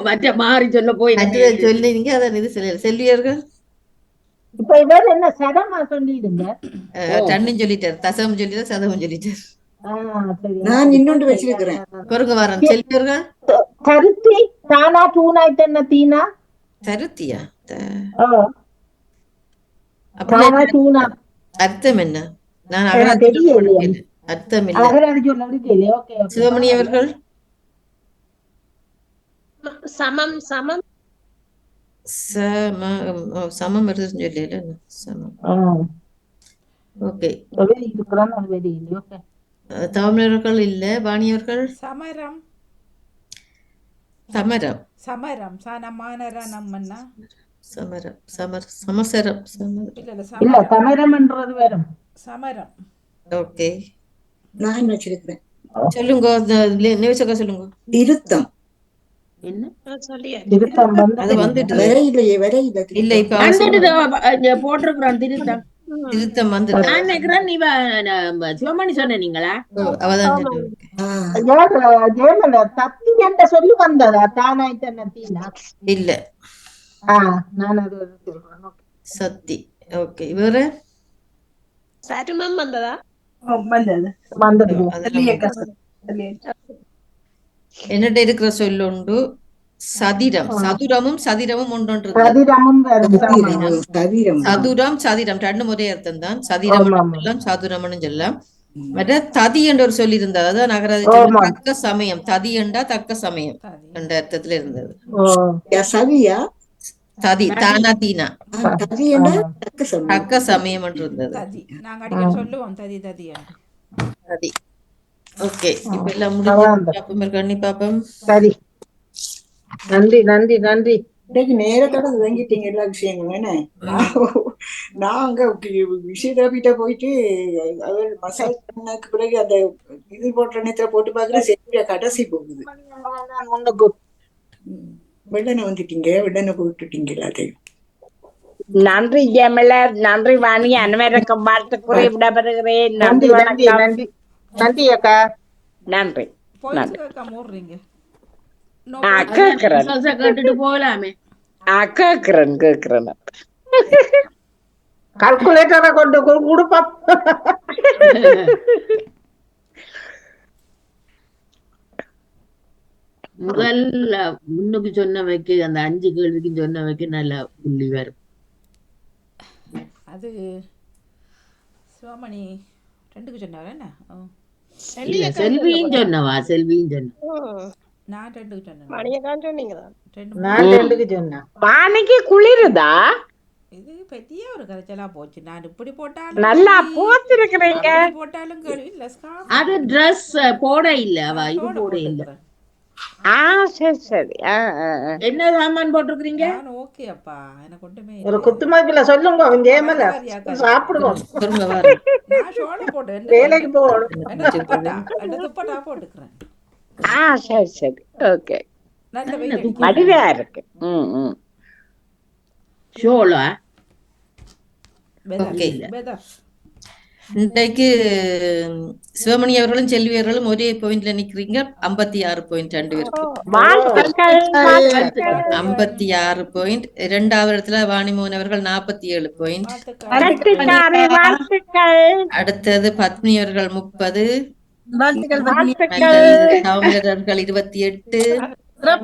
மற்ற மாறி சொல்ல போய் சொல்லி நீங்க அதான் இது செல்வியர்கள் இப்ப இவர் என்ன சதமா சொல்லிடுங்க. டன்னு சொல்லிட்டார், தசம் சொல்லிட்டார், சதம் சொல்லிட்டார். சரி. நான் இன்னொன்று வச்சிருக்கிறேன். பொறுங்க வரேன். செல்வியர்கள் கருத்தி தானா தூணா இத்தனை தீனா. தருத்தியா? தானா தூணா அர்த்தம் என்ன? நான் தெரியலையே. அர்த்தம் இல்ல. அகராதி சொல்றது கேளு. ஓகே சிவமணி அவர்கள் சமம் சமம். சமம் வருதுன்னு சொல்லல. சமம், ஓகே. தமிழர்கள் இல்ல. வாணியவர்கள் சமரம் சமரம் சமரம் சனமானர நம்மன்னா சமரம் சமசரம் இல்ல சமரம்ன்றது வரும். சமரம். ஓகே, நான் வச்சிருக்கிறேன். சொல்லுங்க. நியூஸக்கா சொல்லுங்க. திருத்தம். என்ன சொல்லியா திருத்தம் அது வந்துட்டு வரையில இல்ல. இப்ப போட்டிருக்கிறான் திருத்தம். திருத்தம் வந்துட்டு நான் நினைக்கிறேன் நீ சிவமணி சொன்ன நீங்களா? அவதான் தத்தி என்ற சொல்லி வந்ததா தானா இத்தனை தீனா. இல்ல. நான் அது சொல்றேன். சத்தி, ஓகே. வேற சருமம் வந்ததா? வந்தது. என்னட்ட இருக்கிற சொல்லுண்டு சதிரம். சதுரமும் சதிரமும் ஒன்றொன்று. சதிரமும் வரும். சதுரம் சதிரம் ரெண்டு முறை அர்த்தம் தான். சதிரம் சொல்லலாம், சதுரம்னு சொல்லலாம். மற்ற ததி என்ற ஒரு சொல்லி இருந்தது. அதான் நகராதி தக்க சமயம். ததி என்றா தக்க சமயம் என்ற அர்த்தத்துல இருந்தது. சதியா ததி தானா தீனா தக்க சமயம் என்று இருந்தது. ததி நாங்க அடிக்கடி சொல்லுவோம். ததி ததி ததி. ஓகே, இப்ப எல்லாம் முடிஞ்சு பாப்போம். சரி, நன்றி நன்றி நன்றி. இன்னைக்கு நேரத்தோட வாங்கிட்டீங்க எல்லா விஷயங்களும். என்ன நான் அங்க விஷயத்தரப்பிட்ட போயிட்டு அவர் மசாஜ் பண்ணக்கு பிறகு அந்த இது போட்ட நேரத்துல போட்டு பாக்குற சரி கடைசி போகுது. வெள்ளனை வந்துட்டீங்க, வெள்ளனை போட்டுட்டீங்க எல்லாத்தையும். நன்றி ஜெயமலர், நன்றி வாணி. அனைவருக்கும் வாழ்த்து கூறி விடப்படுகிறேன். நன்றி, நன்றி நன்றி நன்றி அக்கா. நன்றி. மூடுறீங்க கேட்டுட்டு போகலாமே. கேக்குறேன் கால்குலேட்டரை கொண்டு கொடுப்போம். முதல்ல முன்னுக்கு சொன்னவைக்கு அந்த 5 கேள்விக்கு சொன்னவைக்கு நல்ல புள்ளி வரும். அது சிவமணி 2க்கு சொன்னவர் என்ன? செல்வியும் சொன்னவா? செல்வியும் சொன்ன நான் 2க்கு சொன்னேன். மணியக்கான்னு சொன்னீங்களா? 2 நான் 2க்கு சொன்னேன். வாணிக்கு குளிருதா? இது பெரிய ஒரு கரைச்சலா போச்சு. நான் இப்படி போட்டாலும் நல்லா கேள்வி, போத்திருக்கிறீங்க. அப்படி போட்டாலும் கேள்வி. இல்ல scarf அது ட்ரெஸ் போட இல்ல அவ நான் இது ஷோல போட இல்ல. போட்டுக்கிறேன். சரி சரி. என்ன சாமான் போட்டிருக்கிறீங்க? நான் ஓகே அப்பா, எனக்கு ஒன்றுமே ஒரு இல்லை. குத்துமதிப்புல சொல்லுங்க ஜெயமல சாப்பிடுவோம். திரும்ப வாரு. நான் ஷோல போட்டு வேலைக்கு போகணும். என்ன துப்பட்டா போட்டுக்கிறேன். சரி சரி. ஓகே. நல்ல வெயில் வடிவா இருக்கு. ஷோலா Okay. வெதா. இன்றைக்கு சிவமணி அவர்களும் செல்வி அவர்களும் ஒரே பாயிண்ட்ல நிக்கிறீங்க. 56 பாயிண்ட் 2 பேருக்கு. வாழ்த்துக்கள், வாழ்த்துக்கள். 56 பாயிண்ட். இரண்டாவது இடத்துல வாணிமோகன் அவர்கள் 47 பாயிண்ட். கட்டிக்காரி வாழ்த்துக்கள். அடுத்தது பத்மினி அவர்கள் 30. வாழ்த்துக்கள் சௌமியர் அவர்கள் 28.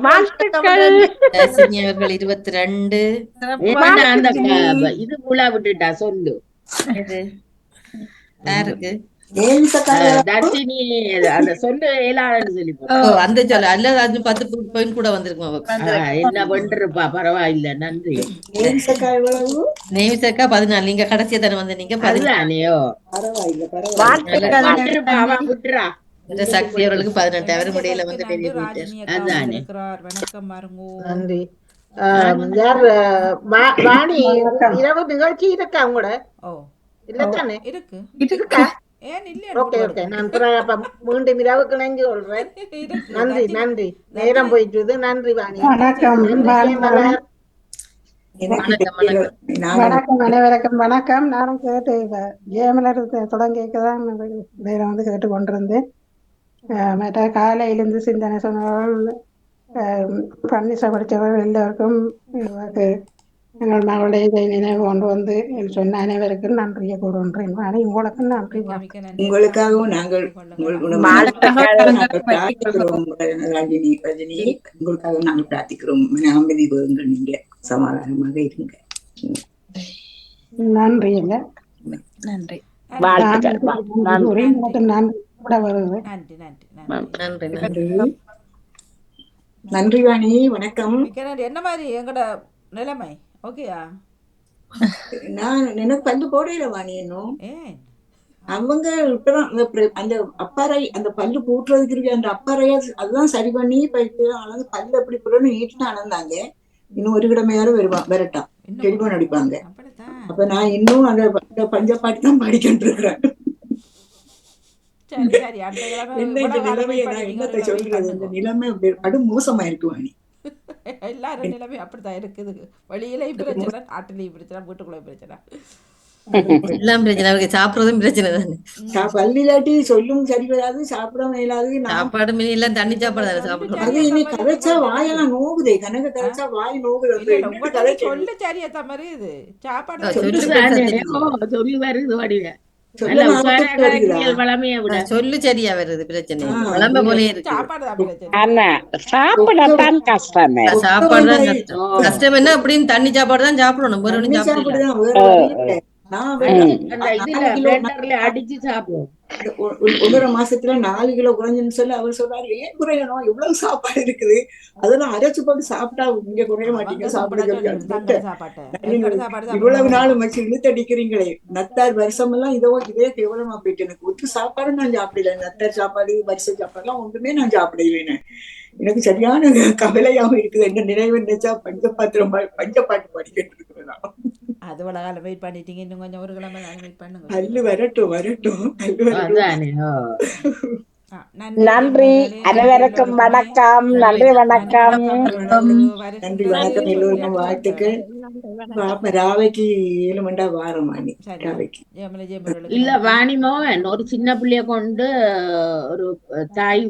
வாழ்த்துக்கள். தர்சினி அவர்கள் 22. அந்த இது புலா விட்டுட்டா சொல்லு. யாருக்கு? தர்ஷினி அந்த சொல்லு ஏலான்னு சொல்லி அந்த சொல்ல அல்ல, அது 10 பாயிண்ட் கூட வந்திருக்கும். என்ன பண்றப்பா, பரவாயில்ல, நன்றி. நேவிசக்கா 14. நீங்க கடைசியா தானே வந்து நீங்க 14. அதுதானேயோ, விட்டுறா. இந்த சக்தி அவர்களுக்கு 18. அவரும் இடையில வந்து பெரிய ராஜினி வணக்கம் மாறுங்கோ. நன்றி. யார் வாணி இரவு நிகழ்ச்சி இருக்கா உங்களோட? ஓ இல்லத்தானே இருக்கு. இருக்கா? ஏன் இல்ல? Okay okay. நான் மீண்டும் இரவுக்கு நன்றி சொல்றேன். நன்றி நன்றி. நேரம் போயிட்டு. நன்றி வாணி. வணக்கம் வணக்கம் அனைவருக்கும் வணக்கம். நானும் கேட்டு ஜெயமலர் தொடங்கியதான் வந்து கேட்டு கொண்டிருந்தேன். மற்ற காலையிலிருந்து சிந்தனை சொன்னவர்கள், பன்னிசை படித்தவர்கள் எல்லோருக்கும் எங்கள் மகளுடைய இதை நினைவு கொண்டு வந்து சொன்ன அனைவருக்கும் நன்றியை கூறுகின்றேன். உங்களுக்கும் நன்றி. உங்களுக்காகவும் நாங்கள் ரஜினி உங்களுக்காகவும் நாங்கள் பிரார்த்திக்கிறோம். அமைதி போகுங்கள், நீங்க சமாதானமாக இருங்க. நன்றி. இல்ல நன்றி. நன்றி வாணி, வணக்கம். என்ன மாதிரி எங்கட நிலைமை? ஓகேயா? நான் எனக்கு பல்லு போடையில வாணி. இன்னும் அவங்க இப்பதான் அந்த அப்பாறை, அந்த பல்லு பூட்டுறதுக்கு இருக்கு அந்த அப்பாறைய அதுதான் சரி பண்ணி அளந்து பல்லு எப்படி போடணும் நீட்டுன்னு அளந்தாங்க. இன்னும் ஒரு கிழமையாரும் வரட்டான் டெலிபோன் அடிப்பாங்க. அப்ப நான் இன்னும் அந்த பஞ்சப்பாட்டு தான் படிக்கிட்டு இருக்கிறேன். என்னத்தை சொல்றது, இந்த நிலைமை கடும் மோசமா இருக்கு வாணி. எல்லாரும் நிலைமை அப்படித்தான் இருக்குது. வெளியிலையும் பிரச்சனை, நாட்டிலையும் பிரச்சனை, வீட்டுக்குள்ள பிரச்சனை, எல்லாம் பிரச்சனை. அவருக்கு சாப்பிடுறதும் பிரச்சனை தானே. பள்ளியிலாட்டி சொல்லும் சரி வராது, சாப்பிட மேலாது. சாப்பாடு மீன் எல்லாம் தண்ணி சாப்பாடு சாப்பிடுறோம். அது இன்னைக்கு கதைச்சா வாயெல்லாம் நோகுதே. கணக்கு கதைச்சா வாய் நோகுது. சொல்லு சரியா மாதிரி இது சாப்பாடு சொல்லி வருது வடிவ சொல்லு சரியா வருது. பிரச்சனை வளம்ப போலே இருக்கு. சாப்பிடத்தான் கஷ்டம். சாப்பாடு தான் கஷ்டம். கஷ்டம் என்ன அப்படின்னு தண்ணி சாப்பாடு தான் சாப்பிடணும். அடிச்சு சாப்பிடுவோம். 1.5 மாசத்துல 4 கிலோ குறைஞ்சுன்னு சொல்லி அவர் சொல்றாரு. ஏன் குறையணும், எவ்வளவு சாப்பாடு இருக்குது, அதெல்லாம் அரைச்சு போட்டு சாப்பிட்டா இங்க குறைய மாட்டீங்க சாப்பிட இவ்வளவு நாள் வச்சு இழுத்தடிக்கிறீங்களே. நத்தார் வருஷம் எல்லாம் இதே கேவலமா போயிட்டு எனக்கு ஒத்து சாப்பாடு நான் சாப்பிடல. நத்தார் சாப்பாடு வருஷ சாப்பாடு எல்லாம் ஒன்றுமே நான் சாப்பிடவேன். எனக்கு சரியான கவலையாவும் இருக்குது. என்ன நினைவு நினைச்சா பஞ்சப்பாட்டு படிக்கிட்டு இருக்கிறேன். அது காலம் வெயிட் பண்ணிட்டீங்க. இன்னும் கொஞ்சம் ஒரு கிழமை வெயிட் பண்ணுங்க. அல்லு வரட்டும். நன்றி அனைவருக்கும் வணக்கம். நன்றி வணக்கம். நன்றி வணக்கம் எல்லோருக்கும் வாழ்த்துக்கள். ராவைக்கு 7 மண்டா வாரம் வாணி. ராவைக்கு இல்ல வாணிமோ ஒரு சின்ன பிள்ளைய கொண்டு ஒரு தாய்